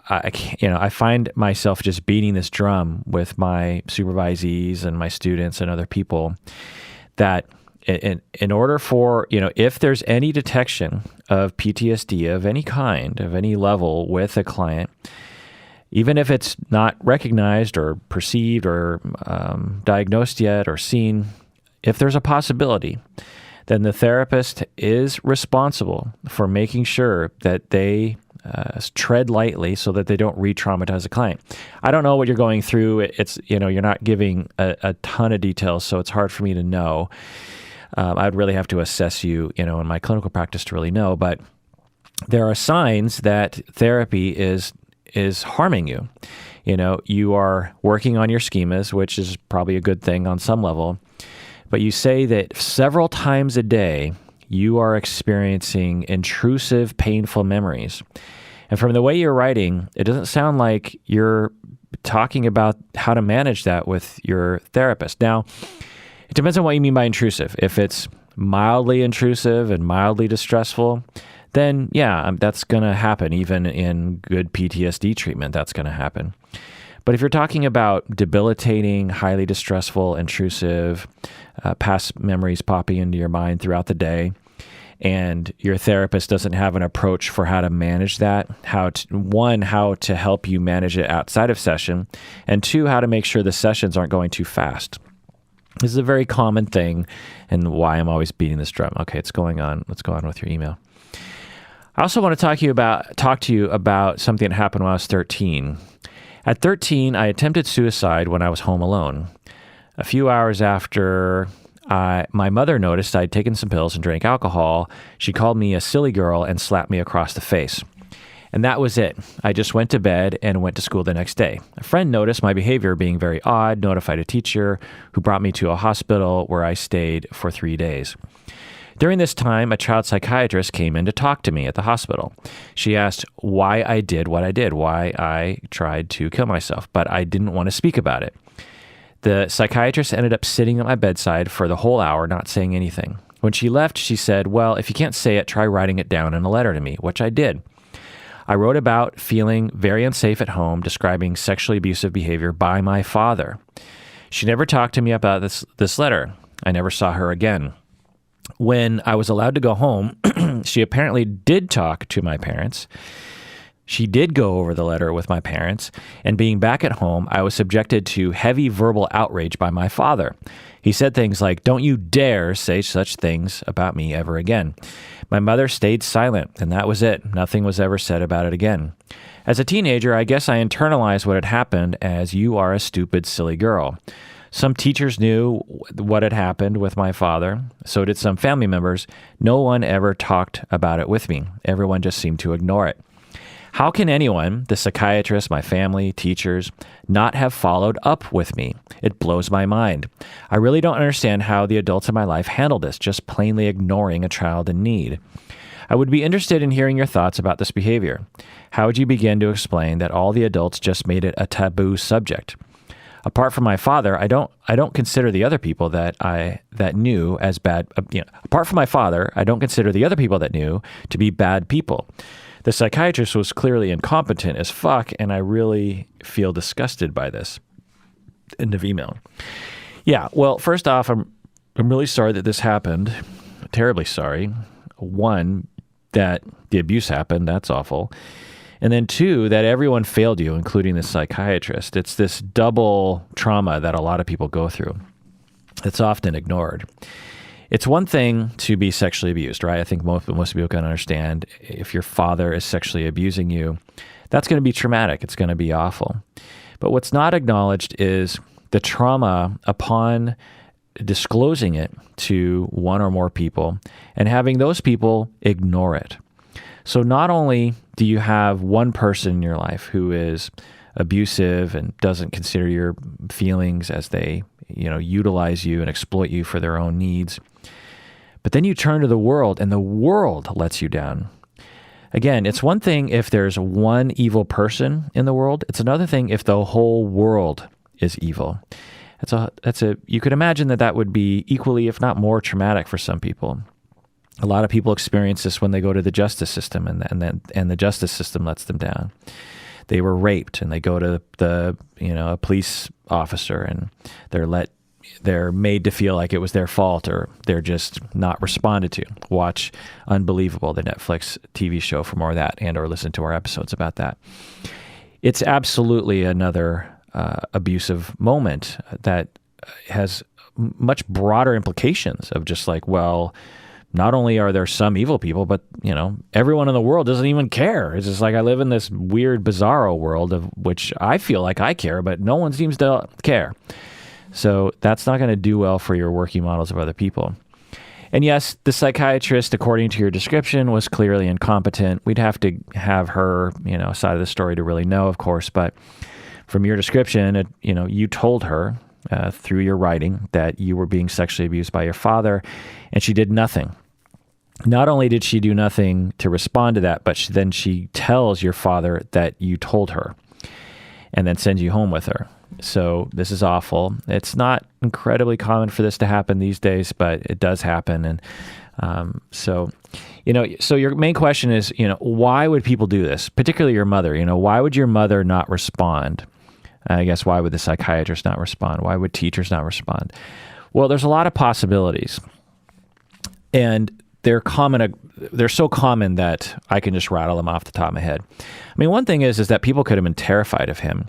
I find myself just beating this drum with my supervisees and my students and other people that in order for, if there's any detection of PTSD of any kind, of any level with a client, even if it's not recognized or perceived or diagnosed yet or seen, if there's a possibility, then the therapist is responsible for making sure that they tread lightly so that they don't re-traumatize a client. I don't know what you're going through. It's, you're not giving a ton of details, so it's hard for me to know. I'd really have to assess you, in my clinical practice to really know, but there are signs that therapy is harming you. You are working on your schemas, which is probably a good thing on some level, but you say that several times a day, you are experiencing intrusive, painful memories. And from the way you're writing, it doesn't sound like you're talking about how to manage that with your therapist. Now, it depends on what you mean by intrusive. If it's mildly intrusive and mildly distressful, then yeah, that's going to happen. Even in good PTSD treatment, that's going to happen. But if you're talking about debilitating, highly distressful, intrusive, past memories popping into your mind throughout the day, and your therapist doesn't have an approach for how to manage that, how to help you manage it outside of session, and two, how to make sure the sessions aren't going too fast. This is a very common thing and why I'm always beating this drum. Okay, it's going on. Let's go on with your email. I also want to talk to you about something that happened when I was 13. At 13, I attempted suicide when I was home alone. A few hours after my mother noticed I'd taken some pills and drank alcohol, she called me a silly girl and slapped me across the face. And that was it. I just went to bed and went to school the next day. A friend noticed my behavior being very odd, notified a teacher who brought me to a hospital where I stayed for 3 days. During this time, a child psychiatrist came in to talk to me at the hospital. She asked why I did what I did, why I tried to kill myself, but I didn't want to speak about it. The psychiatrist ended up sitting at my bedside for the whole hour, not saying anything. When she left, she said, well, if you can't say it, try writing it down in a letter to me, which I did. I wrote about feeling very unsafe at home, describing sexually abusive behavior by my father. She never talked to me about this letter. I never saw her again. When I was allowed to go home, she apparently did talk to my parents. She did go over the letter with my parents, and being back at home, I was subjected to heavy verbal outrage by my father. He said things like, "Don't you dare say such things about me ever again." My mother stayed silent, and that was it. Nothing was ever said about it again. As a teenager, I guess I internalized what had happened as "you are a stupid, silly girl." Some teachers knew what had happened with my father. So did some family members. No one ever talked about it with me. Everyone just seemed to ignore it. How can anyone, the psychiatrist, my family, teachers, not have followed up with me? It blows my mind. I really don't understand how the adults in my life handle this, just plainly ignoring a child in need. I would be interested in hearing your thoughts about this behavior. How would you begin to explain that all the adults just made it a taboo subject? Apart from my father, I don't consider the other people that knew as bad. Apart from my father, I don't consider the other people that knew to be bad people. The psychiatrist was clearly incompetent as fuck, and I really feel disgusted by this. End of email. Yeah, well, first off, I'm really sorry that this happened. Terribly sorry. One, that the abuse happened. That's awful. And then two, that everyone failed you, including the psychiatrist. It's this double trauma that a lot of people go through. It's often ignored. It's one thing to be sexually abused, right? I think most people can understand if your father is sexually abusing you, that's going to be traumatic. It's going to be awful. But what's not acknowledged is the trauma upon disclosing it to one or more people and having those people ignore it. So not only do you have one person in your life who is abusive and doesn't consider your feelings as they, utilize you and exploit you for their own needs, but then you turn to the world and the world lets you down. Again, it's one thing if there's one evil person in the world. It's another thing if the whole world is evil. You could imagine that would be equally, if not more, traumatic for some people. A lot of people experience this when they go to the justice system, and the justice system lets them down. They were raped, and they go to a police officer, and they're made to feel like it was their fault, or they're just not responded to. Watch Unbelievable, the Netflix TV show, for more of that, or listen to our episodes about that. It's absolutely another abusive moment that has much broader implications of just like, well, not only are there some evil people, but everyone in the world doesn't even care. It's just like I live in this weird, bizarro world of which I feel like I care, but no one seems to care. So that's not going to do well for your working models of other people. And yes, the psychiatrist, according to your description, was clearly incompetent. We'd have to have her, side of the story to really know, of course. But from your description, you told her through your writing that you were being sexually abused by your father, and she did nothing. Not only did she do nothing to respond to that, but then she tells your father that you told her and then sends you home with her. So this is awful. It's not incredibly common for this to happen these days, but it does happen. And so your main question is, why would people do this? Particularly your mother. Why would your mother not respond? I guess why would the psychiatrist not respond? Why would teachers not respond? Well, there's a lot of possibilities. And they're so common that I can just rattle them off the top of my head. I mean, one thing is that people could have been terrified of him.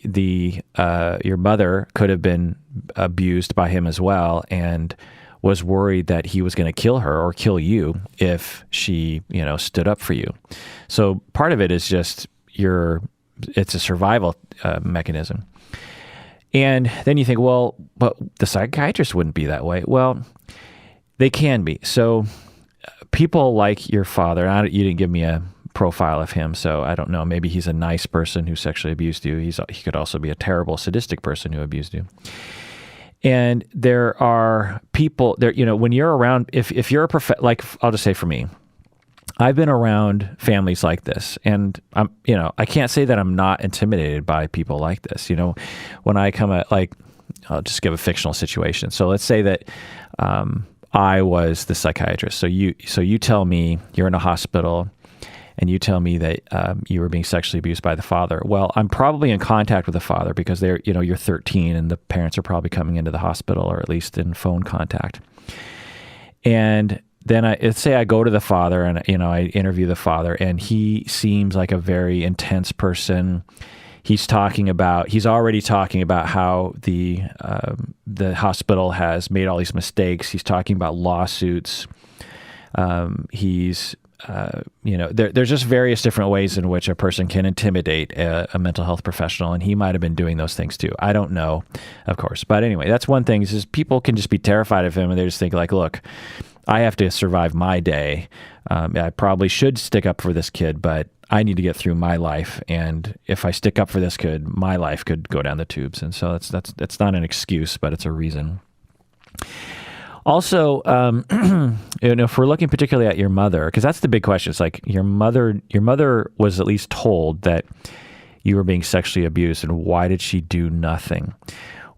Your mother could have been abused by him as well, and was worried that he was going to kill her or kill you if she, stood up for you. So part of it is just it's a survival mechanism. And then you think, well, but the psychiatrist wouldn't be that way. Well, they can be. So people like your father, you didn't give me a profile of him, so I don't know. Maybe he's a nice person who sexually abused you. He could also be a terrible sadistic person who abused you. And there are people there, when you're around, if you're I'll just say for me, I've been around families like this, and I can't say that I'm not intimidated by people like this. When I come at I'll just give a fictional situation. So let's say that I was the psychiatrist. So you tell me you're in a hospital, and you tell me that you were being sexually abused by the father. Well, I'm probably in contact with the father because you're 13, and the parents are probably coming into the hospital, or at least in phone contact. And then let's say I go to the father, and I interview the father, and he seems like a very intense person. He's already talking about how the hospital has made all these mistakes. He's talking about lawsuits. There's just various different ways in which a person can intimidate a mental health professional, and he might have been doing those things too. I don't know, of course. But anyway, that's one thing, is people can just be terrified of him, and they just think like, look, I have to survive my day. I probably should stick up for this kid, but I need to get through my life. And if I stick up for this kid, my life could go down the tubes. And so that's not an excuse, but it's a reason. Also, if we're looking particularly at your mother, because that's the big question. It's like your mother was at least told that you were being sexually abused, and why did she do nothing?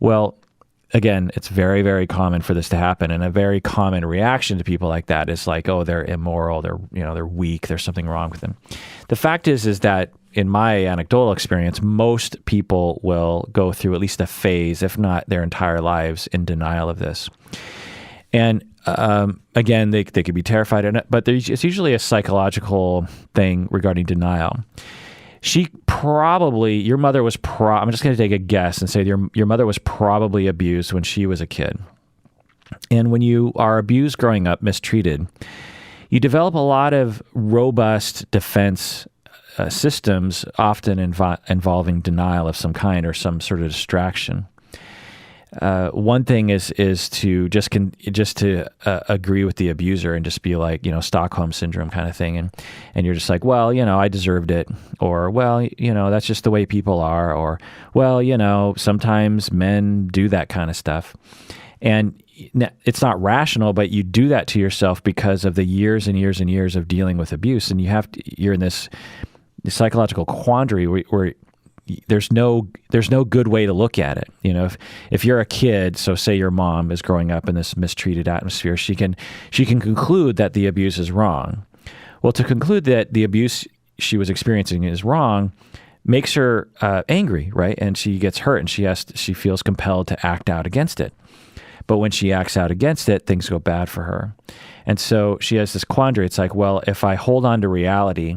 Well, again, it's very, very common for this to happen, and a very common reaction to people like that is like, oh, they're immoral, they're weak, there's something wrong with them. The fact is that in my anecdotal experience, most people will go through at least a phase, if not their entire lives, in denial of this. And again, they could be terrified in it, but it's usually a psychological thing regarding denial. Your mother was I'm just going to take a guess and say your mother was probably abused when she was a kid. And when you are abused growing up, mistreated, you develop a lot of robust defense systems, often involving denial of some kind or some sort of distraction. one thing is to just agree with the abuser and just be like, Stockholm syndrome kind of thing. And you're just like, well, I deserved it. Or, well, that's just the way people are. Or, well, sometimes men do that kind of stuff. And it's not rational, but you do that to yourself because of the years and years and years of dealing with abuse. And you're in this psychological quandary where there's no good way to look at it. If you're a kid, so say your mom is growing up in this mistreated atmosphere, she can conclude that the abuse is wrong. Well, to conclude that the abuse she was experiencing is wrong makes her angry, right? And she gets hurt, and she feels compelled to act out against it. But when she acts out against it, things go bad for her. And so she has this quandary. It's like, well, if I hold on to reality,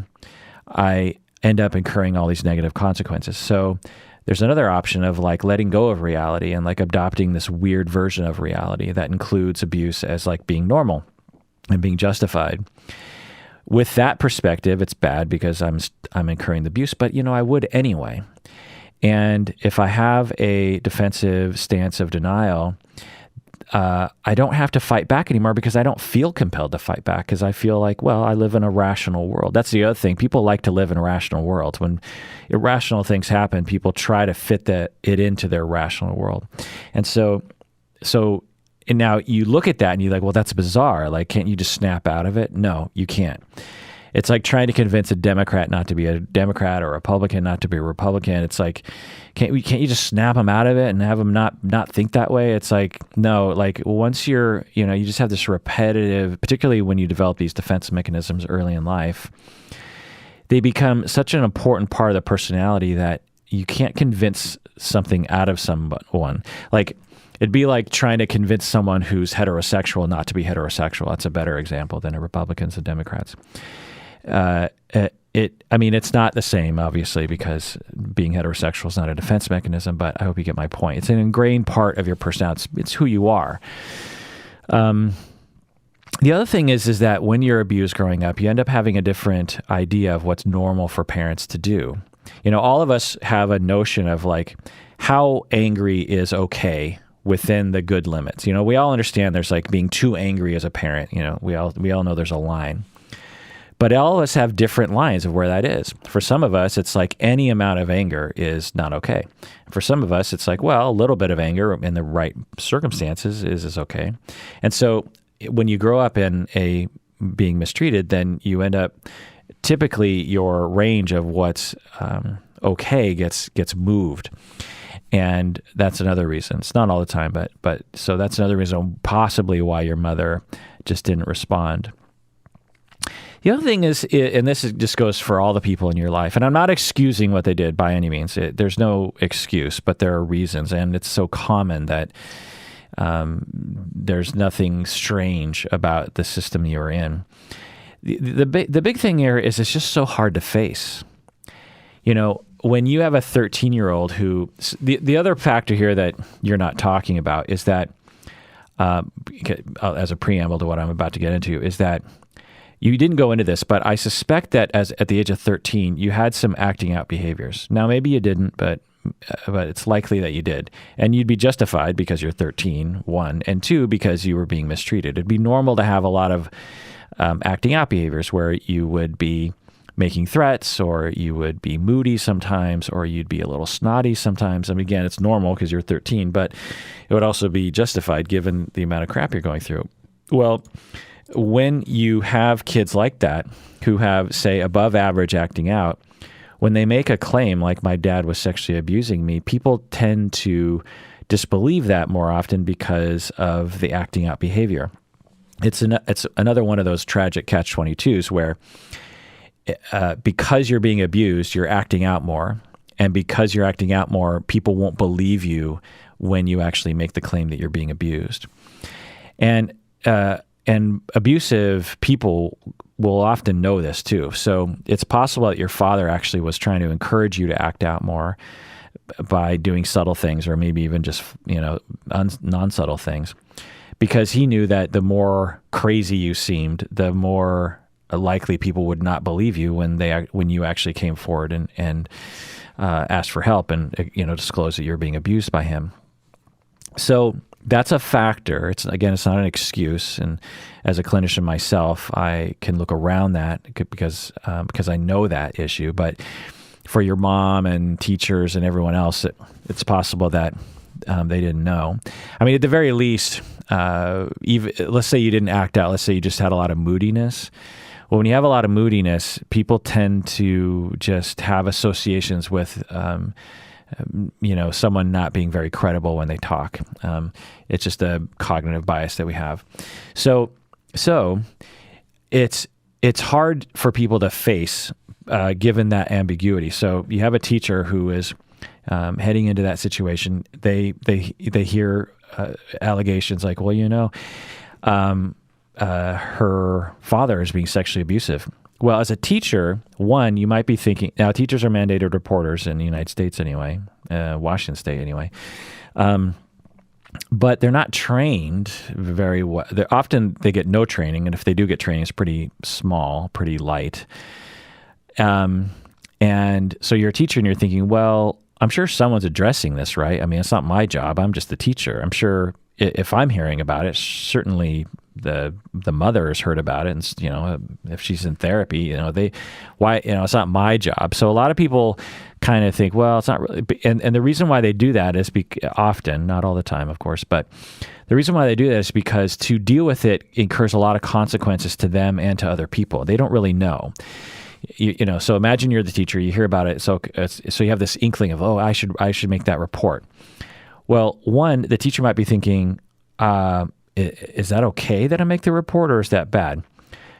I end up incurring all these negative consequences. So there's another option of like letting go of reality and like adopting this weird version of reality that includes abuse as like being normal and being justified. With that perspective, it's bad because I'm incurring the abuse, but I would anyway. And if I have a defensive stance of denial, I don't have to fight back anymore because I don't feel compelled to fight back because I feel like, well, I live in a rational world. That's the other thing. People like to live in rational worlds. When irrational things happen, people try to fit it into their rational world. And and now you look at that and you're like, well, that's bizarre. Like, can't you just snap out of it? No, you can't. It's like trying to convince a Democrat not to be a Democrat or a Republican not to be a Republican. It's like, can't you just snap them out of it and have them not think that way? It's like, no, like once you just have this repetitive, particularly when you develop these defense mechanisms early in life, they become such an important part of the personality that you can't convince something out of someone. Like, it'd be like trying to convince someone who's heterosexual not to be heterosexual. That's a better example than Republicans and Democrats. It's not the same, obviously, because being heterosexual is not a defense mechanism, but I hope you get my point. It's an ingrained part of your personality. It's who you are. The other thing is that when you're abused growing up, you end up having a different idea of what's normal for parents to do. All of us have a notion of like how angry is okay within the good limits. We all understand there's like being too angry as a parent. We all know there's a line. But all of us have different lines of where that is. For some of us, it's like any amount of anger is not okay. For some of us, it's like, well, a little bit of anger in the right circumstances is okay. And so when you grow up in being mistreated, then you end up, typically your range of what's okay gets moved. And that's another reason. It's not all the time, but so that's another reason possibly why your mother just didn't respond. The other thing is, and this just goes for all the people in your life, and I'm not excusing what they did by any means. There's no excuse, but there are reasons, and it's so common that there's nothing strange about the system you're in. The big thing here is it's just so hard to face. When you have a 13-year-old who, the other factor here that you're not talking about is that, as a preamble to what I'm about to get into, is that you didn't go into this, but I suspect that at the age of 13, you had some acting out behaviors. Now, maybe you didn't, but it's likely that you did. And you'd be justified because you're 13, one, and two, because you were being mistreated. It'd be normal to have a lot of acting out behaviors where you would be making threats, or you would be moody sometimes, or you'd be a little snotty sometimes. Again, it's normal because you're 13, but it would also be justified given the amount of crap you're going through. Well, when you have kids like that who have, say, above average acting out, when they make a claim like my dad was sexually abusing me, people tend to disbelieve that more often because of the acting out behavior. It's another one of those tragic catch-22s where because you're being abused, you're acting out more. And because you're acting out more, people won't believe you when you actually make the claim that you're being abused. And abusive people will often know this too. So it's possible that your father actually was trying to encourage you to act out more by doing subtle things, or maybe even just, non-subtle things, because he knew that the more crazy you seemed, the more likely people would not believe you when you actually came forward and asked for help and disclosed that you're being abused by him. So that's a factor. It's not an excuse. And as a clinician myself, I can look around that because I know that issue. But for your mom and teachers and everyone else, it's possible that they didn't know. I mean, at the very least, even let's say you didn't act out. Let's say you just had a lot of moodiness. Well, when you have a lot of moodiness, people tend to just have associations with someone not being very credible when they talk. It's just a cognitive bias that we have. So it's hard for people to face, given that ambiguity. So you have a teacher who is heading into that situation. They hear allegations like, well, her father is being sexually abusive. Well, as a teacher, one, you might be thinking, now teachers are mandated reporters in the United States anyway, Washington State anyway, but they're not trained very well. Often they get no training, and if they do get training, it's pretty small, pretty light. And so you're a teacher and you're thinking, well, I'm sure someone's addressing this, right? I mean, it's not my job. I'm just the teacher. I'm sure if I'm hearing about it, certainly the mother has heard about it, and if she's in therapy, it's not my job. So a lot of people kind of think, well, it's not really, and the reason why they do that is often, not all the time, of course, but the reason why they do that is because to deal with it incurs a lot of consequences to them and to other people. They don't really know. So imagine you're the teacher, you hear about it, so you have this inkling of, I should make that report. Well, one, the teacher might be thinking, is that okay that I make the report, or is that bad?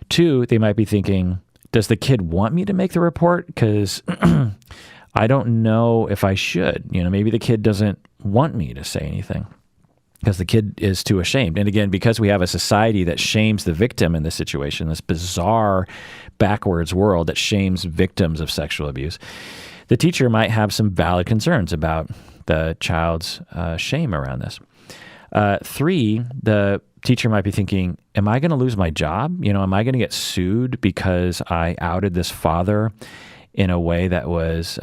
Two, they might be thinking, does the kid want me to make the report? Because I don't know if I should. Maybe the kid doesn't want me to say anything because the kid is too ashamed. And again, because we have a society that shames the victim in this situation, this bizarre, backwards world that shames victims of sexual abuse, the teacher might have some valid concerns about the child's shame around this. Three, the teacher might be thinking, am I going to lose my job? Am I going to get sued because I outed this father in a way that was,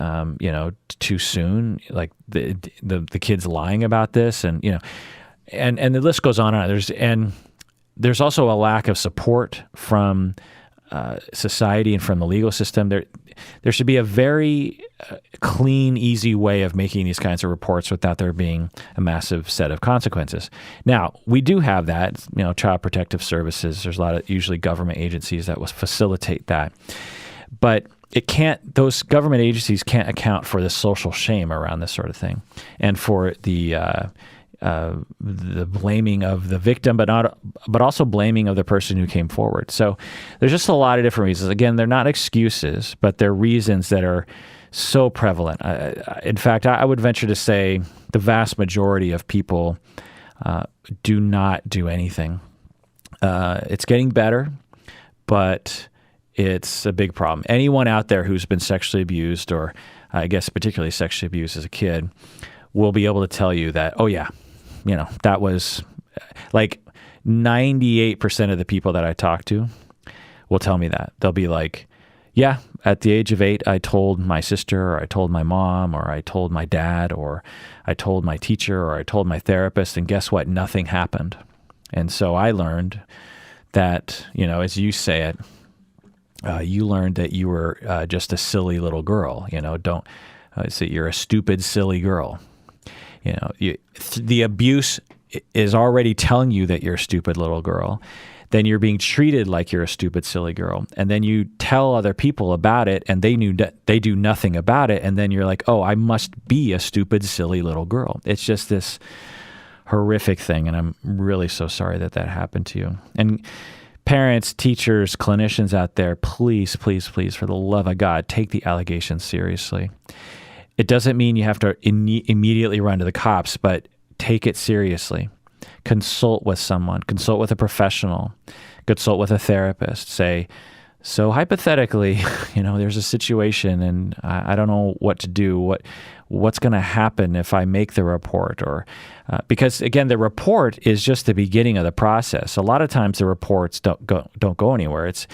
too soon? Like the kid's lying about this, and the list goes on and on. There's also a lack of support from society and from the legal system. There should be a very clean, easy way of making these kinds of reports without there being a massive set of consequences. Now, we do have that, Child Protective Services. There's a lot of usually government agencies that will facilitate that. But those government agencies can't account for the social shame around this sort of thing and for the blaming of the victim, but also blaming of the person who came forward. So there's just a lot of different reasons. Again, they're not excuses, but they're reasons that are so prevalent. In fact, I would venture to say the vast majority of people do not do anything. It's getting better, but it's a big problem. Anyone out there who's been sexually abused, or I guess particularly sexually abused as a kid, will be able to tell you that, that was like 98% of the people that I talk to will tell me that. They'll be like, yeah, at the age of 8, I told my sister, or I told my mom, or I told my dad, or I told my teacher, or I told my therapist, and guess what? Nothing happened. And so I learned that, as you say it, you learned that you were just a silly little girl. Don't say you're a stupid, silly girl. The abuse is already telling you that you're a stupid little girl. Then you're being treated like you're a stupid, silly girl. And then you tell other people about it, and they do nothing about it. And then you're like, I must be a stupid, silly little girl. It's just this horrific thing. And I'm really so sorry that happened to you. And parents, teachers, clinicians out there, please, please, please, for the love of God, take the allegations seriously. It doesn't mean you have to immediately run to the cops, but take it seriously. Consult with someone. Consult with a professional. Consult with a therapist. Say, so hypothetically, there's a situation and I don't know what to do. What's going to happen if I make the report? Or because again, the report is just the beginning of the process. A lot of times the reports don't go anywhere. It's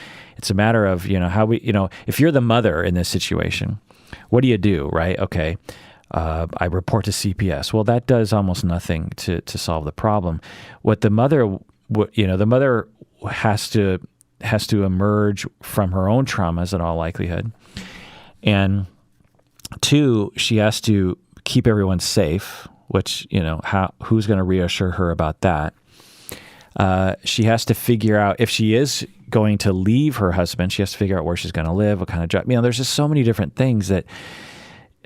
a matter of how we if you're the mother in this situation, what do you do, right? Okay, I report to CPS. Well, that does almost nothing to solve the problem. What the mother, the mother has to emerge from her own traumas in all likelihood, and two, she has to keep everyone safe. Which who's going to reassure her about that? She has to figure out if she is going to leave her husband. She has to figure out where she's going to live, what kind of job. There's just so many different things that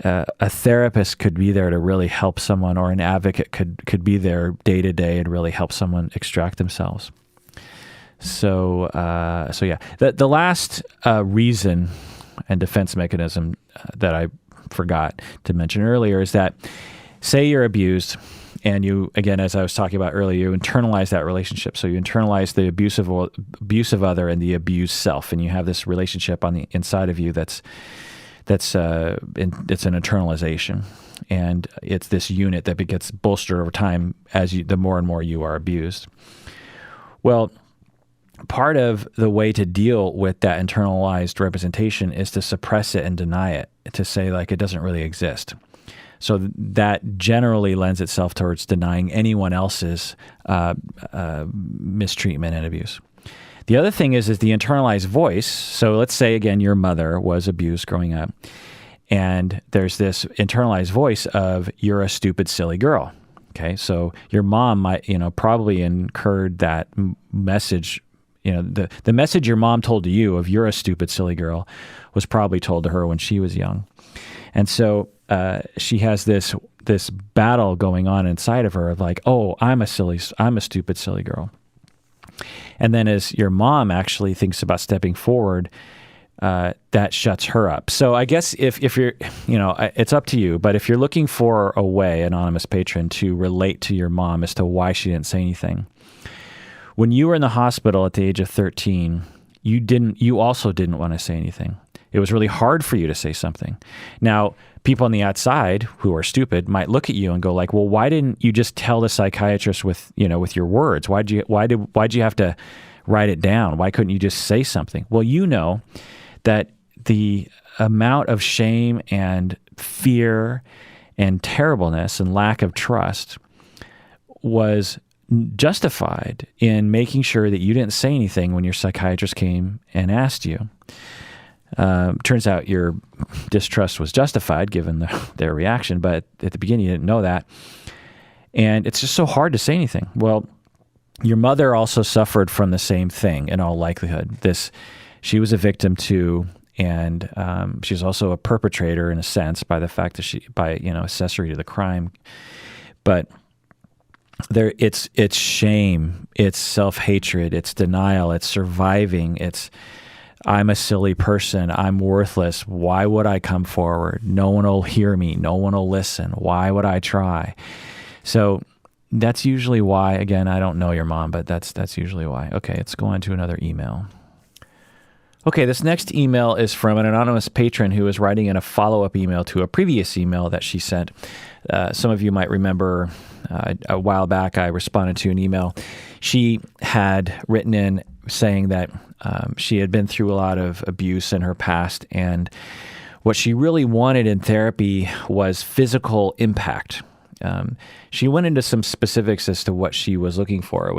a therapist could be there to really help someone, or an advocate could be there day to day and really help someone extract themselves. So yeah, the last reason and defense mechanism that I forgot to mention earlier is that, say you're abused, and you, again, as I was talking about earlier, you internalize that relationship. So you internalize the abusive other and the abused self, and you have this relationship on the inside of you it's an internalization, and it's this unit that gets bolstered over time as the more and more you are abused. Well, part of the way to deal with that internalized representation is to suppress it and deny it, to say like it doesn't really exist. So that generally lends itself towards denying anyone else's mistreatment and abuse. The other thing is the internalized voice. So let's say, again, your mother was abused growing up, and there's this internalized voice of, you're a stupid, silly girl. Okay, so your mom might, probably incurred that message. The message your mom told to you of, you're a stupid, silly girl, was probably told to her when she was young. And so she has this battle going on inside of her of like, oh, I'm a stupid, silly girl. And then as your mom actually thinks about stepping forward, that shuts her up. So I guess if you're, it's up to you, but if you're looking for a way, anonymous patron, to relate to your mom as to why she didn't say anything, when you were in the hospital at the age of 13, you also didn't want to say anything. It was really hard for you to say something. Now, people on the outside who are stupid might look at you and go like, well, why didn't you just tell the psychiatrist with your words? Why'd you have to write it down? Why couldn't you just say something? Well, that the amount of shame and fear and terribleness and lack of trust was justified in making sure that you didn't say anything when your psychiatrist came and asked you. Turns out your distrust was justified given their reaction, but at the beginning you didn't know that. And it's just so hard to say anything. Well, your mother also suffered from the same thing in all likelihood. She was a victim too, and she's also a perpetrator in a sense by the fact that accessory to the crime. But it's shame, it's self-hatred, it's denial, it's surviving, it's I'm a silly person, I'm worthless, why would I come forward? No one will hear me, no one will listen, why would I try? So that's usually why. Again, I don't know your mom, but that's usually why. Okay, let's go on to another email. Okay, this next email is from an anonymous patron who is writing in a follow-up email to a previous email that she sent. Some of you might remember a while back I responded to an email. She had written in saying that she had been through a lot of abuse in her past, and what she really wanted in therapy was physical impact. She went into some specifics as to what she was looking for.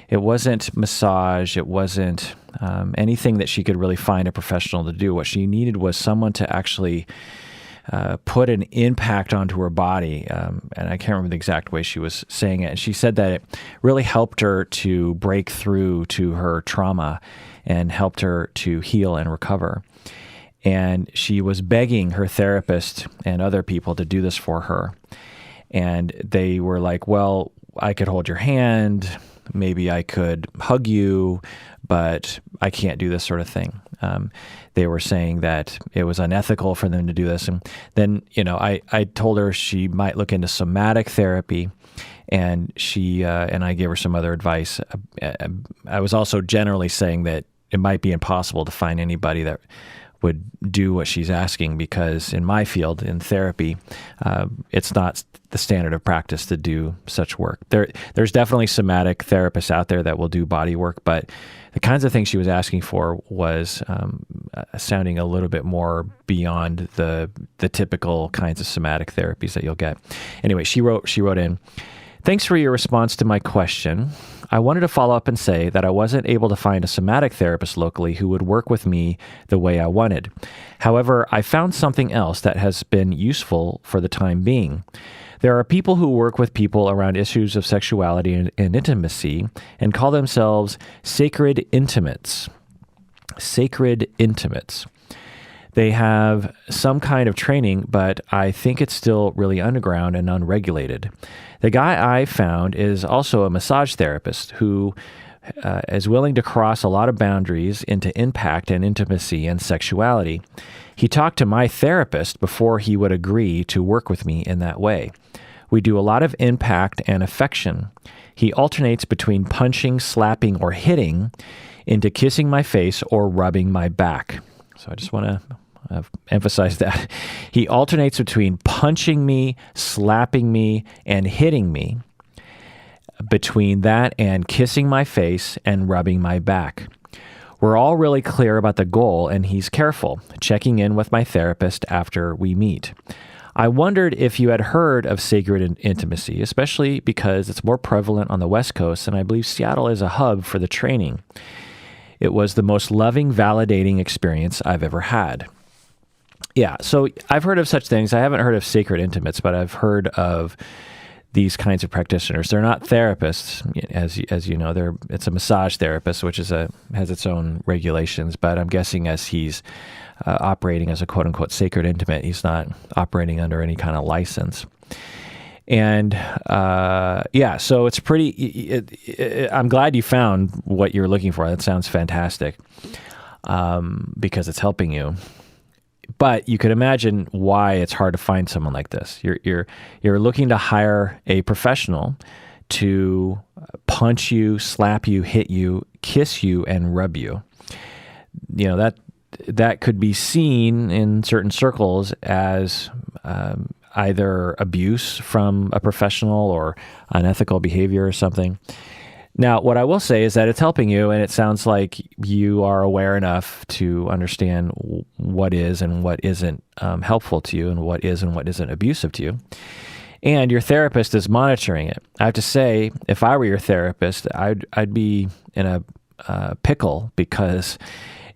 It wasn't massage. It wasn't anything that she could really find a professional to do. What she needed was someone to actually put an impact onto her body. And I can't remember the exact way she was saying it. And she said that it really helped her to break through to her trauma and helped her to heal and recover. And she was begging her therapist and other people to do this for her. And they were like, well, I could hold your hand, maybe I could hug you, but I can't do this sort of thing. They were saying that it was unethical for them to do this. And then, I told her she might look into somatic therapy, and and I gave her some other advice. I was also generally saying that it might be impossible to find anybody that would do what she's asking, because in my field, in therapy, it's not the standard of practice to do such work. There's definitely somatic therapists out there that will do body work, but the kinds of things she was asking for was sounding a little bit more beyond the typical kinds of somatic therapies that you'll get. Anyway, she wrote in, "Thanks for your response to my question. I wanted to follow up and say that I wasn't able to find a somatic therapist locally who would work with me the way I wanted. However, I found something else that has been useful for the time being. There are people who work with people around issues of sexuality and intimacy and call themselves sacred intimates. Sacred intimates. They have some kind of training, but I think it's still really underground and unregulated. The guy I found is also a massage therapist who is willing to cross a lot of boundaries into impact and intimacy and sexuality. He talked to my therapist before he would agree to work with me in that way. We do a lot of impact and affection. He alternates between punching, slapping, or hitting into kissing my face or rubbing my back." So I just want to emphasize that. He alternates between punching me, slapping me, and hitting me, between that and kissing my face and rubbing my back. We're all really clear about the goal, and he's careful, checking in with my therapist after we meet. I wondered if you had heard of sacred intimacy, especially because it's more prevalent on the West Coast, and I believe Seattle is a hub for the training. It was the most loving, validating experience I've ever had. Yeah, so I've heard of such things. I haven't heard of sacred intimates, but I've heard of these kinds of practitioners. They're not therapists, as you know. It's a massage therapist, which has its own regulations. But I'm guessing as he's operating as a quote unquote sacred intimate, he's not operating under any kind of license. And so it's pretty. I'm glad you found what you're looking for. That sounds fantastic, because it's helping you. But you could imagine why it's hard to find someone like this. You're looking to hire a professional to punch you, slap you, hit you, kiss you, and rub you. You know, that could be seen in certain circles as either abuse from a professional or unethical behavior or something. Now, what I will say is that it's helping you, and it sounds like you are aware enough to understand what is and what isn't helpful to you, and what is and what isn't abusive to you. And your therapist is monitoring it. I have to say, if I were your therapist, I'd be in a pickle, because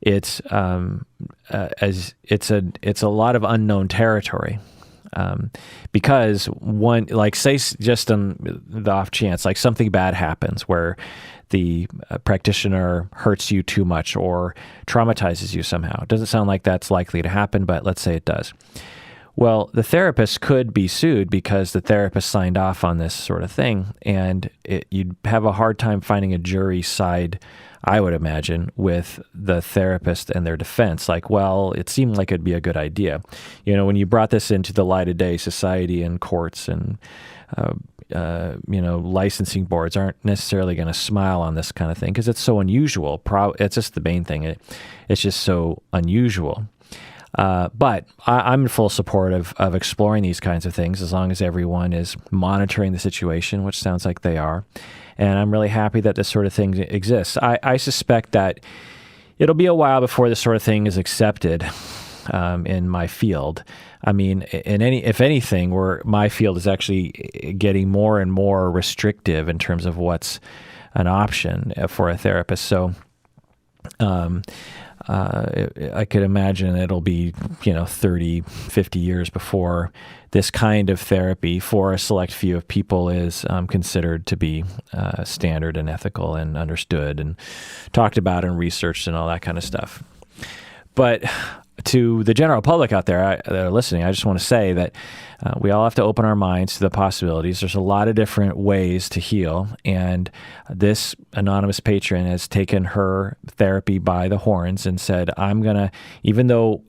it's a lot of unknown territory. Because one, like, say just on the off chance, like something bad happens where the practitioner hurts you too much or traumatizes you somehow. It doesn't sound like that's likely to happen, but let's say it does. Well, the therapist could be sued because the therapist signed off on this sort of thing, and you'd have a hard time finding a jury side, I would imagine, with the therapist and their defense. Like, well, it seemed like it'd be a good idea. You know, when you brought this into the light of day, society and courts and, licensing boards aren't necessarily going to smile on this kind of thing because it's so unusual. It's just the main thing. It's just so unusual. But I'm in full support of exploring these kinds of things as long as everyone is monitoring the situation, which sounds like they are. And I'm really happy that this sort of thing exists. I suspect that it'll be a while before this sort of thing is accepted in my field. I mean, if anything, my field is actually getting more and more restrictive in terms of what's an option for a therapist. So I could imagine it'll be, 30, 50 years before this kind of therapy for a select few of people is considered to be standard and ethical and understood and talked about and researched and all that kind of stuff. But to the general public out there that are listening, I just want to say that we all have to open our minds to the possibilities. There's a lot of different ways to heal, and this anonymous patron has taken her therapy by the horns and said, "I'm gonna, even though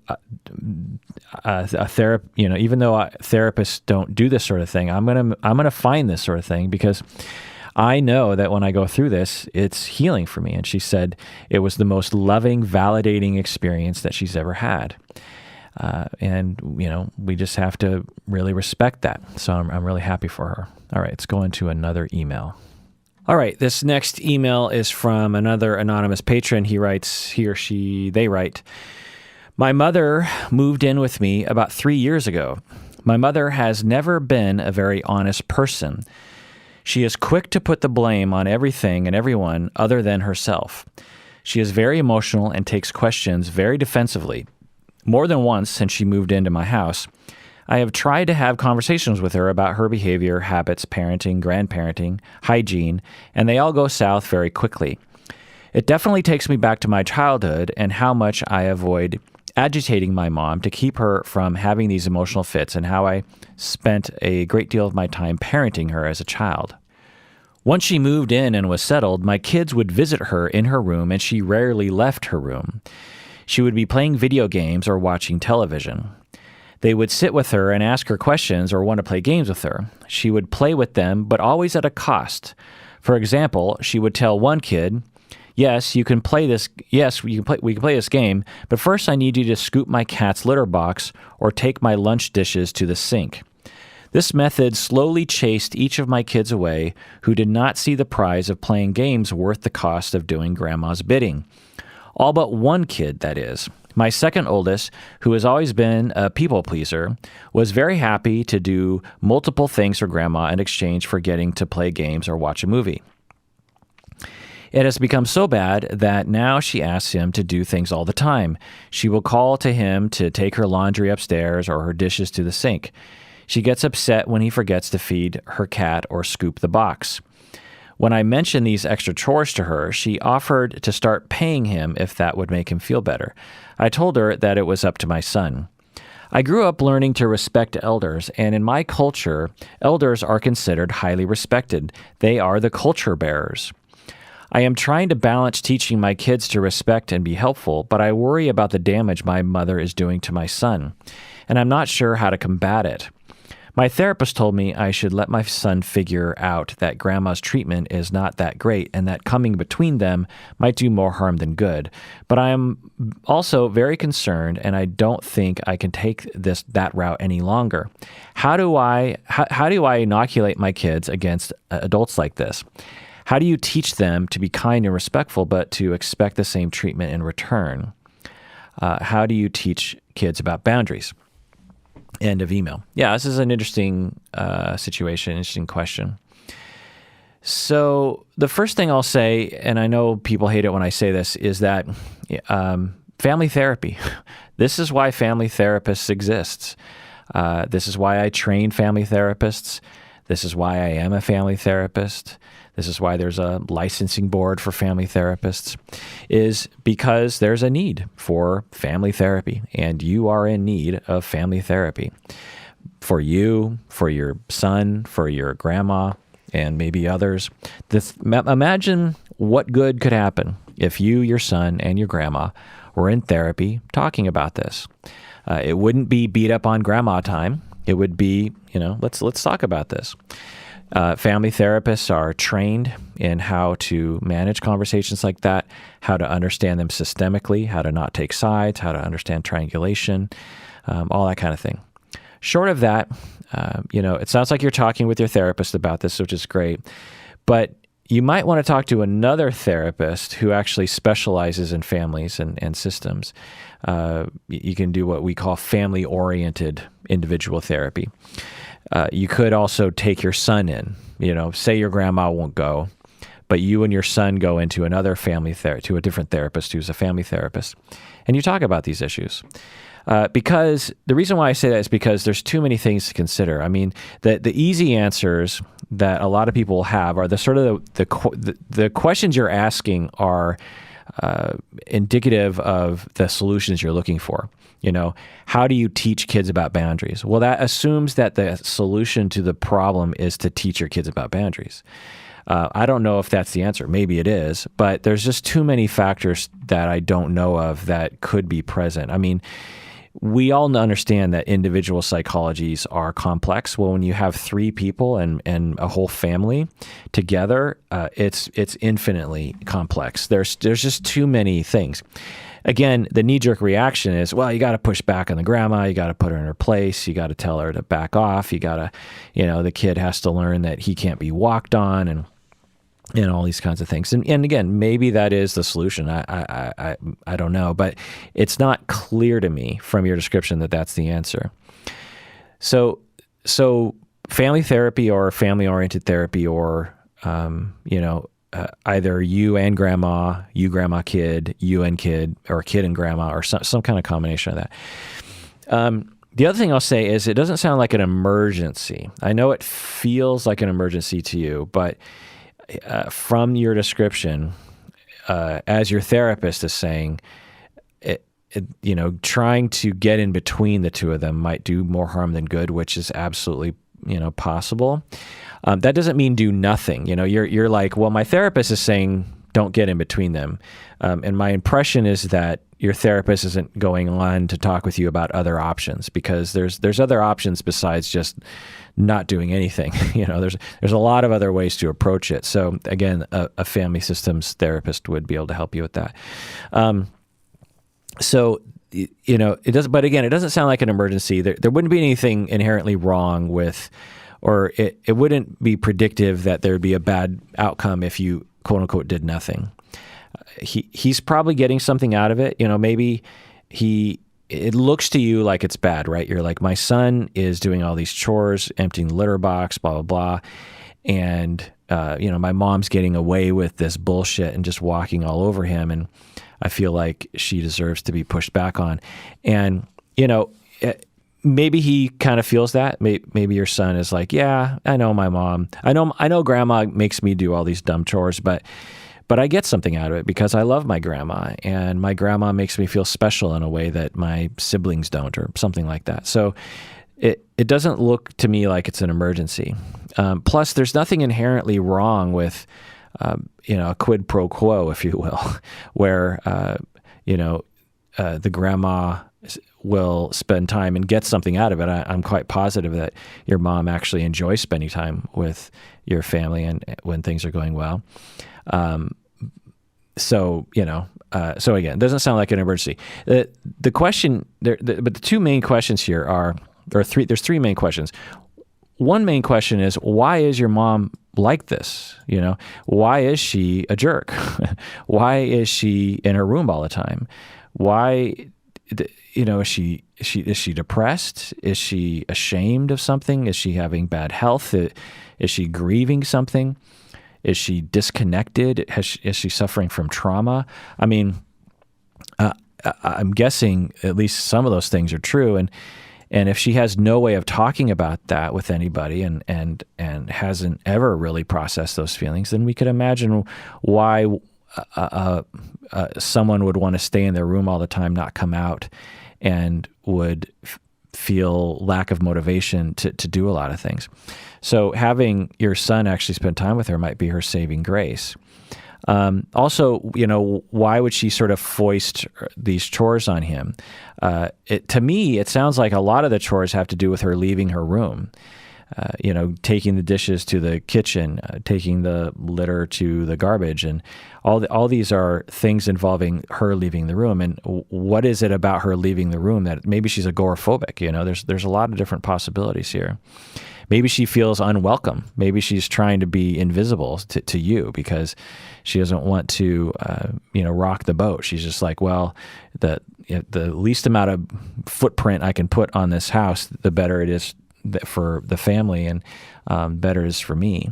therapists don't do this sort of thing, I'm gonna find this sort of thing because I know that when I go through this, it's healing for me. And she said it was the most loving, validating experience that she's ever had. And, we just have to really respect that. So I'm really happy for her. All right, let's go into another email. All right, this next email is from another anonymous patron. He or she, they write, "My mother moved in with me about 3 years ago. My mother has never been a very honest person. She is quick to put the blame on everything and everyone other than herself. She is very emotional and takes questions very defensively. More than once since she moved into my house, I have tried to have conversations with her about her behavior, habits, parenting, grandparenting, hygiene, and they all go south very quickly. It definitely takes me back to my childhood and how much I avoid agitating my mom to keep her from having these emotional fits and how I spent a great deal of my time parenting her as a child. Once she moved in and was settled, my kids would visit her in her room and she rarely left her room. She would be playing video games or watching television. They would sit with her and ask her questions or want to play games with her. She would play with them, but always at a cost. For example, she would tell one kid, "Yes, you can play this. Yes, we can play this game, but first I need you to scoop my cat's litter box or take my lunch dishes to the sink." This method slowly chased each of my kids away who did not see the prize of playing games worth the cost of doing grandma's bidding. All but one kid, that is. My second oldest, who has always been a people pleaser, was very happy to do multiple things for grandma in exchange for getting to play games or watch a movie. It has become so bad that now she asks him to do things all the time. She will call to him to take her laundry upstairs or her dishes to the sink. She gets upset when he forgets to feed her cat or scoop the box. When I mentioned these extra chores to her, she offered to start paying him if that would make him feel better. I told her that it was up to my son. I grew up learning to respect elders, and in my culture, elders are considered highly respected. They are the culture bearers. I am trying to balance teaching my kids to respect and be helpful, but I worry about the damage my mother is doing to my son, and I'm not sure how to combat it. My therapist told me I should let my son figure out that grandma's treatment is not that great and that coming between them might do more harm than good. But I am also very concerned, and I don't think I can take that route any longer. How do I inoculate my kids against adults like this? How do you teach them to be kind and respectful, but to expect the same treatment in return? How do you teach kids about boundaries? End of email. Yeah, this is an interesting situation, interesting question. So the first thing I'll say, and I know people hate it when I say this, is that family therapy. This is why family therapists exist. This is why I train family therapists. This is why I am a family therapist. This is why there's a licensing board for family therapists, is because there's a need for family therapy, and you are in need of family therapy for you, for your son, for your grandma, and maybe others. Imagine what good could happen if you, your son, and your grandma were in therapy talking about this. It wouldn't be beat up on grandma time. It would be, let's talk about this. Family therapists are trained in how to manage conversations like that, how to understand them systemically, how to not take sides, how to understand triangulation, all that kind of thing. Short of that, it sounds like you're talking with your therapist about this, which is great, but you might want to talk to another therapist who actually specializes in families and systems. You can do what we call family-oriented individual therapy. You could also take your son in, say your grandma won't go, but you and your son go into another to a different therapist who's a family therapist, and you talk about these issues. Because the reason why I say that is because there's too many things to consider. I mean, the easy answers that a lot of people have are the questions you're asking are indicative of the solutions you're looking for. How do you teach kids about boundaries? Well, that assumes that the solution to the problem is to teach your kids about boundaries. I don't know if that's the answer. Maybe it is, but there's just too many factors that I don't know of that could be present. I mean, we all understand that individual psychologies are complex. Well, when you have three people and a whole family together, it's infinitely complex. There's just too many things. Again, the knee-jerk reaction is, well, you got to push back on the grandma. You got to put her in her place. You got to tell her to back off. You got to, the kid has to learn that he can't be walked on, and all these kinds of things. And again, maybe that is the solution. I don't know, but it's not clear to me from your description that that's the answer. So family therapy or family-oriented therapy, or either you and grandma, you grandma kid, you and kid, or kid and grandma, or some kind of combination of that. The other thing I'll say is it doesn't sound like an emergency. I know it feels like an emergency to you, but from your description, as your therapist is saying, trying to get in between the two of them might do more harm than good, which is absolutely, possible. That doesn't mean do nothing. You're like, well, my therapist is saying don't get in between them. And my impression is that your therapist isn't going on to talk with you about other options, because there's other options besides just not doing anything. There's a lot of other ways to approach it. So again, a family systems therapist would be able to help you with that. It doesn't. But again, it doesn't sound like an emergency. There wouldn't be anything inherently wrong with, or it wouldn't be predictive that there would be a bad outcome if you quote unquote did nothing. He's probably getting something out of it. Maybe it looks to you like it's bad, right? You're like, my son is doing all these chores, emptying the litter box, blah, blah, blah. And, my mom's getting away with this bullshit and just walking all over him. And I feel like she deserves to be pushed back on. And, maybe he kind of feels that. Maybe your son is like, yeah, I know my mom. I know grandma makes me do all these dumb chores, but I get something out of it because I love my grandma, and my grandma makes me feel special in a way that my siblings don't, or something like that. So it doesn't look to me like it's an emergency. Plus, there's nothing inherently wrong with, a quid pro quo, if you will, where, the grandma will spend time and get something out of it. I'm quite positive that your mom actually enjoys spending time with your family and when things are going well. So again, it doesn't sound like an emergency. The question there, but the two main questions here there's three main questions. One main question is, why is your mom like this? Why is she a jerk? Why is she in her room all the time? Why, is she depressed? Is she ashamed of something? Is she having bad health? Is she grieving something? Is she disconnected? Is she suffering from trauma? I mean, I'm guessing at least some of those things are true. And if she has no way of talking about that with anybody and hasn't ever really processed those feelings, then we could imagine why someone would want to stay in their room all the time, not come out, and would feel lack of motivation to do a lot of things. So having your son actually spend time with her might be her saving grace. Also, why would she sort of foist these chores on him? To me, it sounds like a lot of the chores have to do with her leaving her room. Taking the dishes to the kitchen, taking the litter to the garbage, and all these are things involving her leaving the room. And what is it about her leaving the room that maybe she's agoraphobic? There's a lot of different possibilities here. Maybe she feels unwelcome. Maybe she's trying to be invisible to you because she doesn't want to, rock the boat. She's just like, well, the least amount of footprint I can put on this house, the better it is for the family, and better it is for me.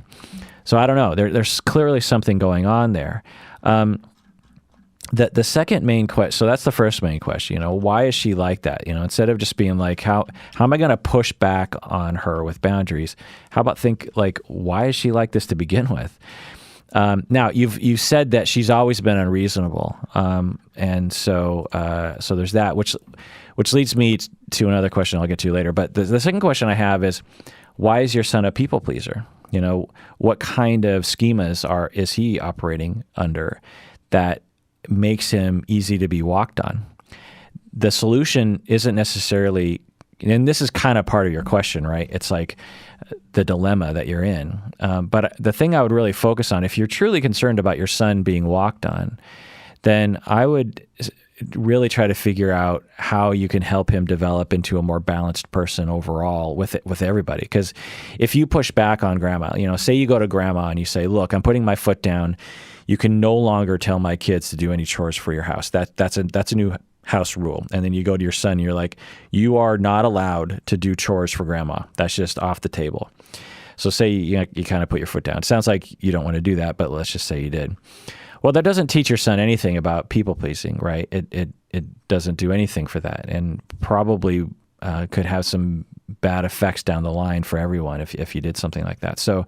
So I don't know. There's clearly something going on there. The second main question, so that's the first main question, why is she like that? Instead of just being like, how am I going to push back on her with boundaries? How about think like, why is she like this to begin with? Now you've said that she's always been unreasonable. And so there's that, which leads me to another question I'll get to later. But the second question I have is, why is your son a people pleaser? What kind of schemas is he operating under that makes him easy to be walked on? the solution isn't necessarily, and this is kind of part of your question, right? It's like the dilemma that you're in. But the thing I would really focus on, if you're truly concerned about your son being walked on, then I would really try to figure out how you can help him develop into a more balanced person overall with everybody. Because if you push back on grandma, say you go to grandma and you say, look, I'm putting my foot down. You can no longer tell my kids to do any chores for your house. That's a new house rule. And then you go to your son and you're like, you are not allowed to do chores for grandma. That's just off the table. So say you kind of put your foot down. It sounds like you don't want to do that, but let's just say you did. Well, that doesn't teach your son anything about people pleasing, right? It doesn't do anything for that, and probably could have some bad effects down the line for everyone if you did something like that. So,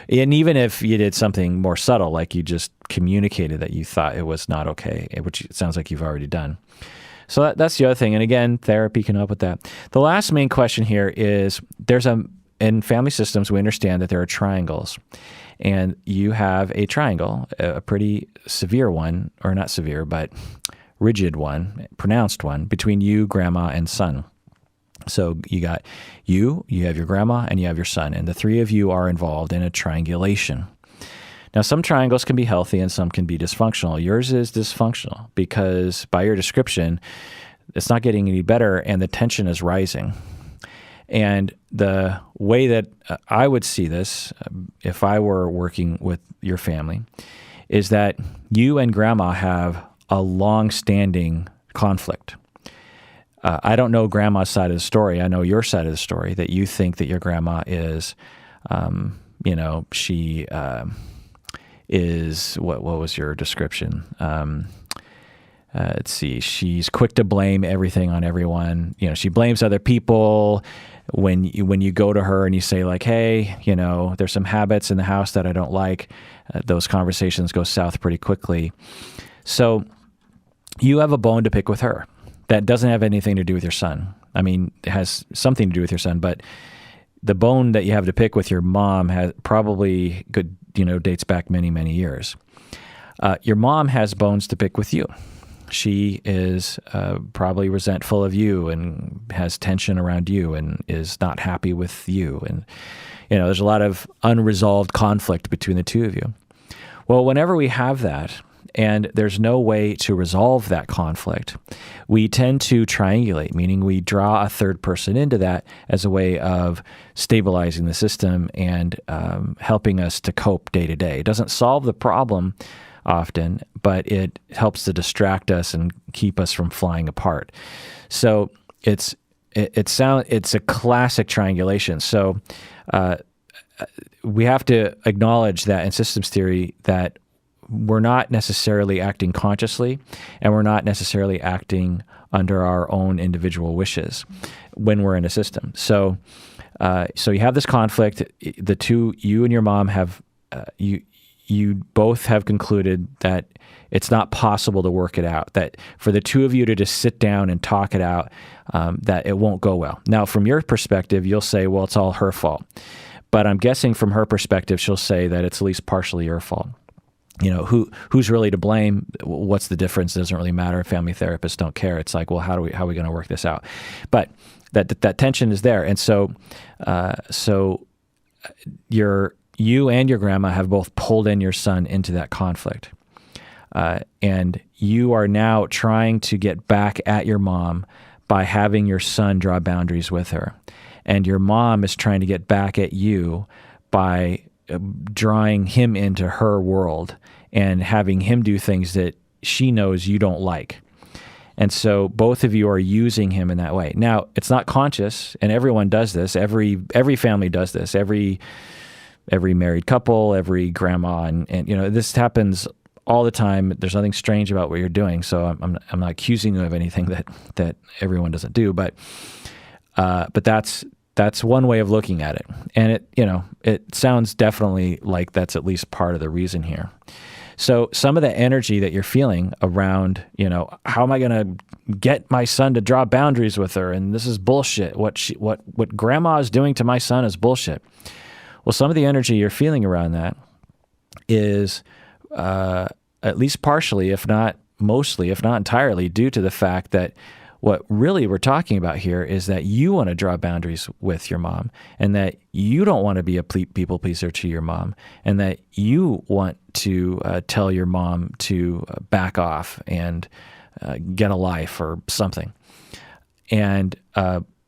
and even if you did something more subtle, like you just communicated that you thought it was not okay, which it sounds like you've already done. So that's the other thing. And again, therapy can help with that. The last main question here is in family systems, we understand that there are triangles. And you have a triangle, a pretty severe one, or not severe, but rigid one, pronounced one, between you, grandma, and son. So you got you have your grandma, and you have your son. And the three of you are involved in a triangulation. Now, some triangles can be healthy and some can be dysfunctional. Yours is dysfunctional because by your description, it's not getting any better and the tension is rising. And the way that I would see this, if I were working with your family, is that you and grandma have a long-standing conflict. I don't know grandma's side of the story. I know your side of the story, that you think that your grandma is, she is, what was your description? Let's see, she's quick to blame everything on everyone. She blames other people. When you go to her and you say like, hey, there's some habits in the house that I don't like, those conversations go south pretty quickly. So you have a bone to pick with her that doesn't have anything to do with your son. I mean, it has something to do with your son, but the bone that you have to pick with your mom has probably dates back many, many years. Your mom has bones to pick with you. She is probably resentful of you and has tension around you and is not happy with you. And, there's a lot of unresolved conflict between the two of you. Well, whenever we have that and there's no way to resolve that conflict, we tend to triangulate, meaning we draw a third person into that as a way of stabilizing the system and helping us to cope day to day. It doesn't solve the problem often, but it helps to distract us and keep us from flying apart. So it's a classic triangulation. So we have to acknowledge that in systems theory that we're not necessarily acting consciously and we're not necessarily acting under our own individual wishes when we're in a system. So you have this conflict. The two, you and your mom have you both have concluded that it's not possible to work it out, that for the two of you to just sit down and talk it out, that it won't go well. Now, from your perspective, you'll say, well, it's all her fault. But I'm guessing from her perspective, she'll say that it's at least partially your fault. Who's really to blame? What's the difference? It doesn't really matter. Family therapists don't care. It's like, well, how are we going to work this out? But that tension is there. And so you and your grandma have both pulled in your son into that conflict. And you are now trying to get back at your mom by having your son draw boundaries with her. And your mom is trying to get back at you by drawing him into her world and having him do things that she knows you don't like. And so both of you are using him in that way. Now, it's not conscious, and everyone does this. Every family does this. Every married couple, every grandma, and this happens all the time. There's nothing strange about what you're doing. So I'm not accusing you of anything that everyone doesn't do, but that's one way of looking at it. And it sounds definitely like that's at least part of the reason here. So some of the energy that you're feeling around, how am I going to get my son to draw boundaries with her? And this is bullshit. What grandma is doing to my son is bullshit. Well, some of the energy you're feeling around that is at least partially, if not mostly, if not entirely, due to the fact that What really we're talking about here is that you want to draw boundaries with your mom, and that you don't want to be a people pleaser to your mom, and that you want to tell your mom to back off and get a life or something. And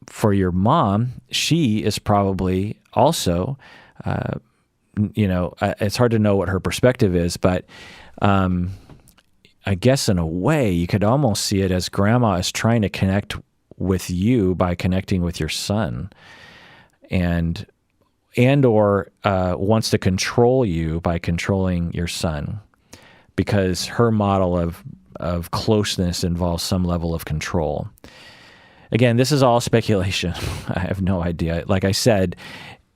for your mom, she is probably also, it's hard to know what her perspective is, but I guess in a way you could almost see it as grandma is trying to connect with you by connecting with your son, and or wants to control you by controlling your son, because her model of closeness involves some level of control. Again, this is all speculation. I have no idea. Like I said,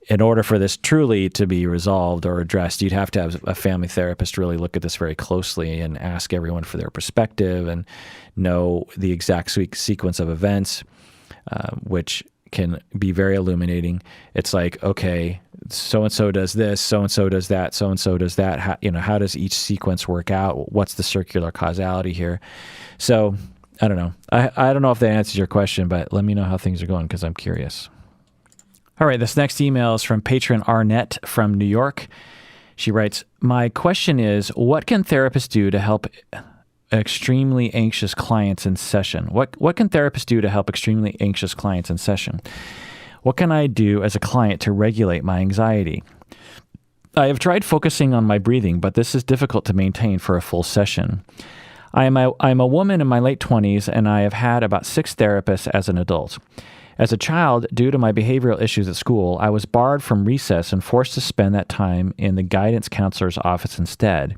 in order for this truly to be resolved or addressed, you'd have to have a family therapist really look at this very closely and ask everyone for their perspective and know the exact sequence of events, which can be very illuminating. It's like, okay, so-and-so does this, so-and-so does that, so-and-so does that. How does each sequence work out? What's the circular causality here? So I don't know. I don't know if that answers your question, but let me know how things are going because I'm curious. All right, this next email is from patron Arnett from New York. She writes, my question is, what can therapists do to help extremely anxious clients in session? What can therapists do to help extremely anxious clients in session? What can I do as a client to regulate my anxiety? I have tried focusing on my breathing, but this is difficult to maintain for a full session. I'm a woman in my late 20s, and I have had about 6 therapists as an adult. As a child, due to my behavioral issues at school, I was barred from recess and forced to spend that time in the guidance counselor's office instead.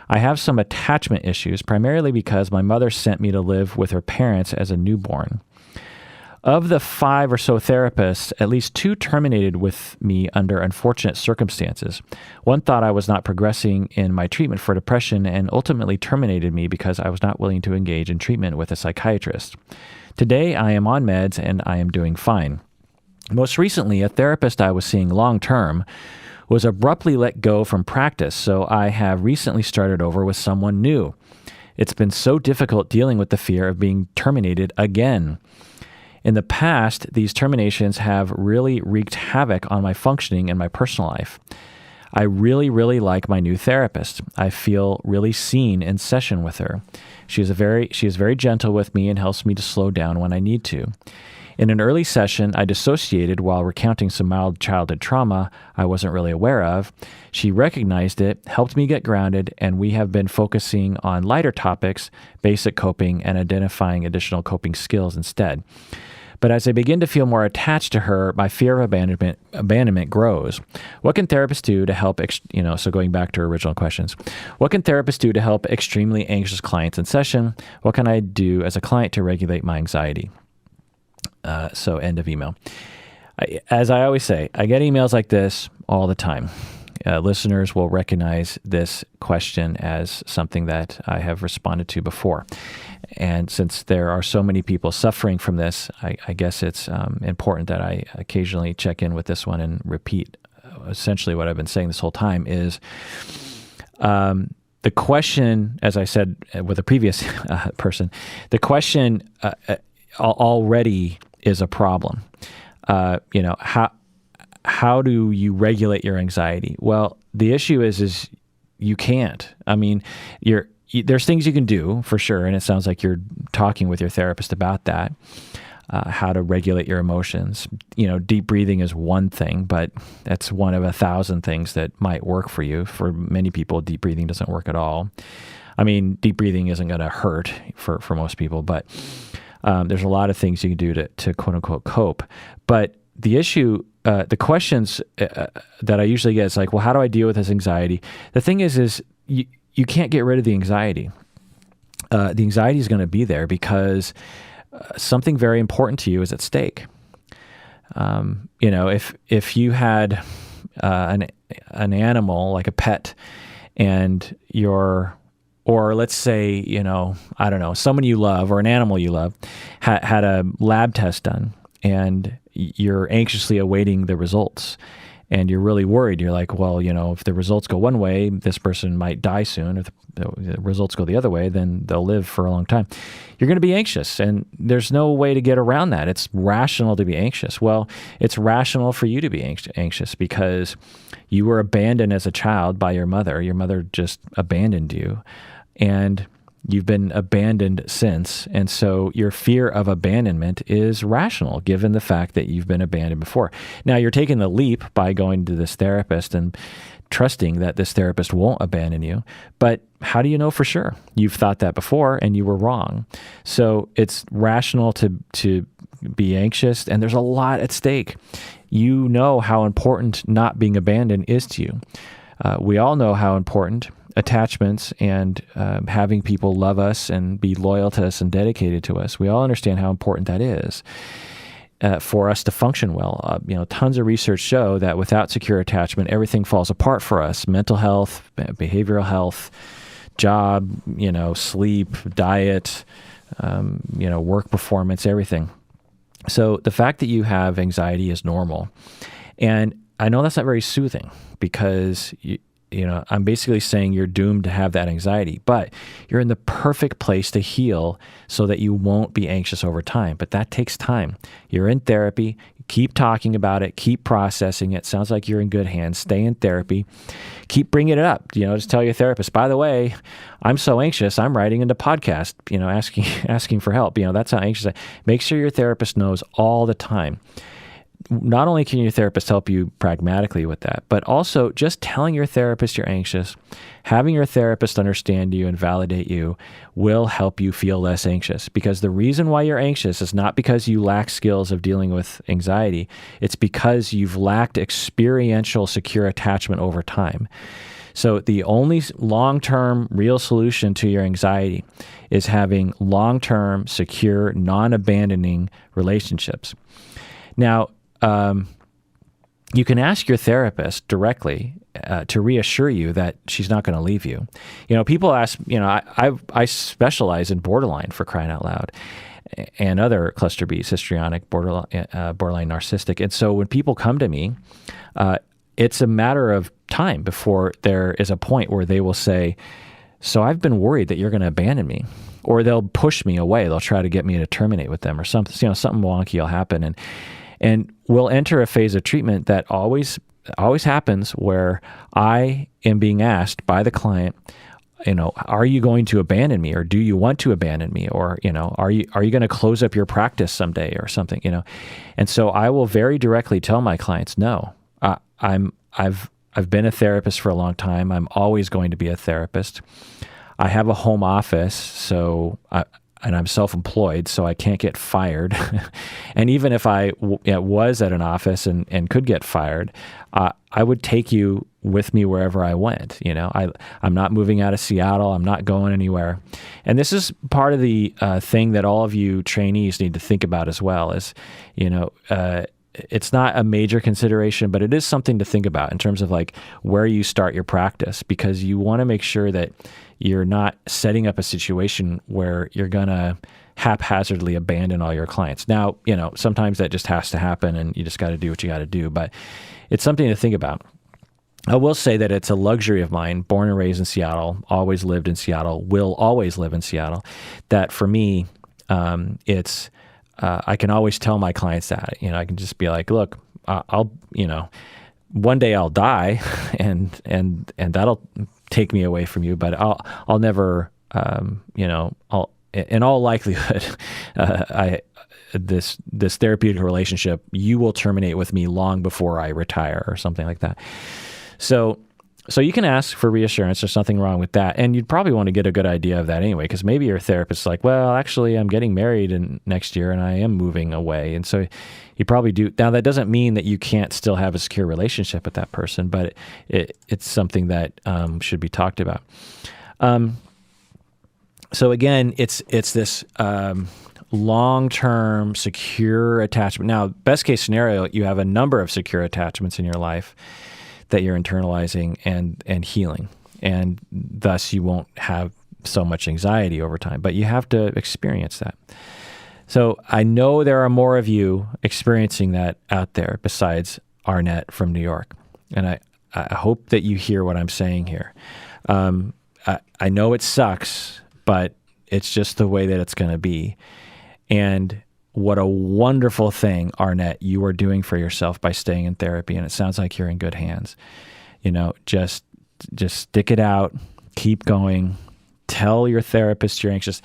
I have some attachment issues, primarily because my mother sent me to live with her parents as a newborn. Of the 5 or so therapists, at least 2 terminated with me under unfortunate circumstances. One thought I was not progressing in my treatment for depression and ultimately terminated me because I was not willing to engage in treatment with a psychiatrist. Today, I am on meds and I am doing fine. Most recently, a therapist I was seeing long-term was abruptly let go from practice, so I have recently started over with someone new. It's been so difficult dealing with the fear of being terminated again. In the past, these terminations have really wreaked havoc on my functioning and my personal life. I really, really like my new therapist. I feel really seen in session with her. She is very gentle with me and helps me to slow down when I need to. In an early session, I dissociated while recounting some mild childhood trauma I wasn't really aware of. She recognized it, helped me get grounded, and we have been focusing on lighter topics, basic coping, and identifying additional coping skills instead. But as I begin to feel more attached to her, my fear of abandonment grows. What can therapists do to help, so going back to original questions, what can therapists do to help extremely anxious clients in session? What can I do as a client to regulate my anxiety? So end of email. As I always say, I get emails like this all the time. Listeners will recognize this question as something that I have responded to before. And since there are so many people suffering from this, I guess it's important that I occasionally check in with this one and repeat essentially what I've been saying this whole time is the question, as I said with a previous person, the question already is a problem. How do you regulate your anxiety? Well, the issue is you can't. I mean, there's things you can do for sure, and it sounds like you're talking with your therapist about that, how to regulate your emotions. Deep breathing is one thing, but that's one of 1,000 things that might work for you. For many people, deep breathing doesn't work at all. I mean, deep breathing isn't going to hurt for most people, but there's a lot of things you can do to quote unquote cope. But the issue, the questions that I usually get is like, well, how do I deal with this anxiety? The thing is you can't get rid of the anxiety. The anxiety is going to be there because something very important to you is at stake. If you had an animal like a pet, and or let's say, I don't know, someone you love or an animal you love had a lab test done, and you're anxiously awaiting the results. and you're really worried. You're like, well, if the results go one way, this person might die soon. If the results go the other way, then they'll live for a long time. You're going to be anxious, and there's no way to get around that. It's rational to be anxious. Well, it's rational for you to be anxious because you were abandoned as a child by your mother. Your mother just abandoned you, and you've been abandoned since. And so your fear of abandonment is rational, given the fact that you've been abandoned before. Now, you're taking the leap by going to this therapist and trusting that this therapist won't abandon you. But how do you know for sure? You've thought that before and you were wrong. So it's rational to be anxious, and there's a lot at stake. You know how important not being abandoned is to you. We all know how important attachments and having people love us and be loyal to us and dedicated to us. We all understand how important that is for us to function well. Tons of research show that without secure attachment, everything falls apart for us. Mental health, behavioral health, job, sleep, diet, work performance, everything. So the fact that you have anxiety is normal. And I know that's not very soothing because I'm basically saying you're doomed to have that anxiety, but you're in the perfect place to heal so that you won't be anxious over time. But that takes time. You're in therapy. Keep talking about it. Keep processing it. Sounds like you're in good hands. Stay in therapy. Keep bringing it up. Just tell your therapist, by the way, I'm so anxious. I'm writing into podcast, asking for help. That's how anxious I am. Make sure your therapist knows all the time. Not only can your therapist help you pragmatically with that, but also just telling your therapist you're anxious, having your therapist understand you and validate you will help you feel less anxious. Because the reason why you're anxious is not because you lack skills of dealing with anxiety. It's because you've lacked experiential secure attachment over time. So the only long-term real solution to your anxiety is having long-term, secure, non-abandoning relationships. Now, you can ask your therapist directly to reassure you that she's not going to leave you. People ask, I specialize in borderline, for crying out loud, and other cluster Bs, histrionic, borderline narcissistic. And so when people come to me, it's a matter of time before there is a point where they will say, so I've been worried that you're going to abandon me. Or they'll push me away. They'll try to get me to terminate with them or something, something wonky will happen. And we'll enter a phase of treatment that always happens where I am being asked by the client, are you going to abandon me, or do you want to abandon me, or are you going to close up your practice someday or something, And so I will very directly tell my clients, no, I've been a therapist for a long time. I'm always going to be a therapist. I have a home office, and I'm self-employed, so I can't get fired. And even if I was at an office and could get fired, I would take you with me wherever I went. I'm not moving out of Seattle. I'm not going anywhere. And this is part of the thing that all of you trainees need to think about as well. Is it's not a major consideration, but it is something to think about in terms of like where you start your practice, because you want to make sure that you're not setting up a situation where you're going to haphazardly abandon all your clients. Now, sometimes that just has to happen and you just got to do what you got to do, but it's something to think about. I will say that it's a luxury of mine, born and raised in Seattle, always lived in Seattle, will always live in Seattle, that for me, I can always tell my clients that, I can just be like, look, I'll, one day I'll die and that'll take me away from you, but I'll never, I'll, in all likelihood, this therapeutic relationship, you will terminate with me long before I retire or something like that. So you can ask for reassurance. There's nothing wrong with that. And you'd probably want to get a good idea of that anyway, because maybe your therapist's like, well, actually, I'm getting married next year and I am moving away. And so you probably do. Now, that doesn't mean that you can't still have a secure relationship with that person, but it's something that should be talked about. So again, it's this long-term secure attachment. Now, best case scenario, you have a number of secure attachments in your life that you're internalizing and healing, and thus you won't have so much anxiety over time, but you have to experience that. So I know there are more of you experiencing that out there besides Arnett from New York. And I hope that you hear what I'm saying here. I know it sucks, but it's just the way that it's going to be. And what a wonderful thing, Arnett, you are doing for yourself by staying in therapy. And it sounds like you're in good hands. Just stick it out, keep going, tell your therapist you're anxious.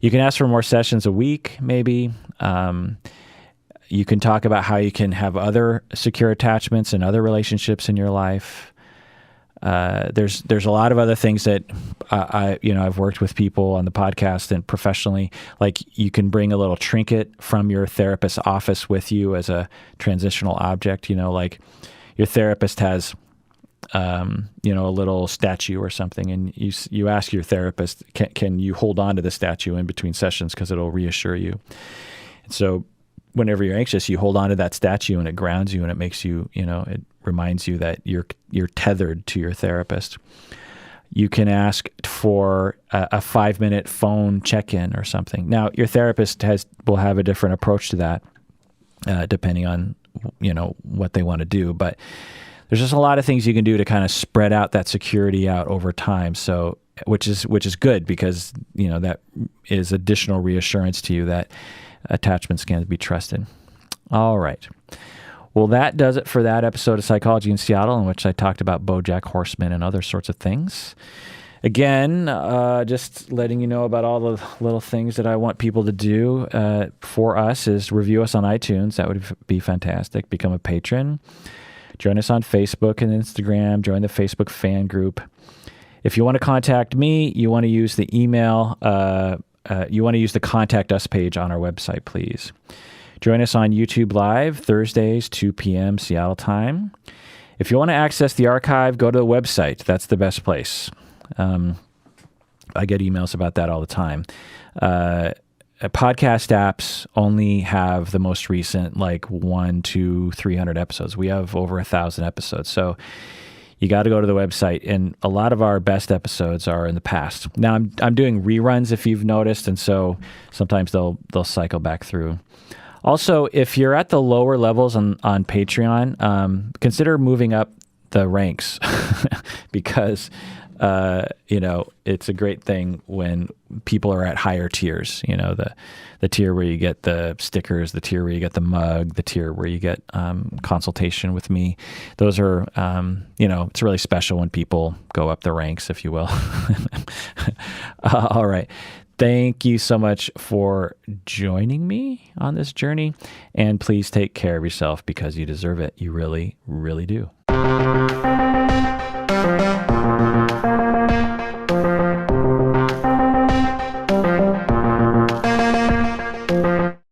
You can ask for more sessions a week, maybe. You can talk about how you can have other secure attachments and other relationships in your life. There's a lot of other things that I've worked with people on the podcast and professionally. Like you can bring a little trinket from your therapist's office with you as a transitional object. Like your therapist has a little statue or something, and you ask your therapist, can you hold on to the statue in between sessions because it'll reassure you. And so whenever you're anxious, you hold on to that statue and it grounds you and it makes you, it reminds you that you're tethered to your therapist. You can ask for a 5-minute phone check-in or something. Now, your therapist will have a different approach to that, depending on, what they want to do. But there's just a lot of things you can do to kind of spread out that security out over time. So, which is good because, that is additional reassurance to you that attachments can be trusted. All right. Well, that does it for that episode of Psychology in Seattle, in which I talked about Bojack Horseman and other sorts of things. Again, just letting you know about all the little things that I want people to do for us is review us on iTunes. That would be fantastic. Become a patron. Join us on Facebook and Instagram. Join the Facebook fan group. If you want to contact me, you want to use the email. You want to use the Contact Us page on our website, please. Join us on YouTube Live, Thursdays, 2 p.m. Seattle time. If you want to access the archive, go to the website. That's the best place. I get emails about that all the time. Podcast apps only have the most recent, 100 to 300 episodes. We have over 1,000 episodes. So you got to go to the website, and a lot of our best episodes are in the past. Now I'm doing reruns, if you've noticed, and so sometimes they'll cycle back through. Also, if you're at the lower levels on Patreon, consider moving up the ranks because it's a great thing when people are at higher tiers. The tier where you get the stickers, the tier where you get the mug, the tier where you get consultation with me. Those are, it's really special when people go up the ranks, if you will. All right. Thank you so much for joining me on this journey. And please take care of yourself because you deserve it. You really, really do.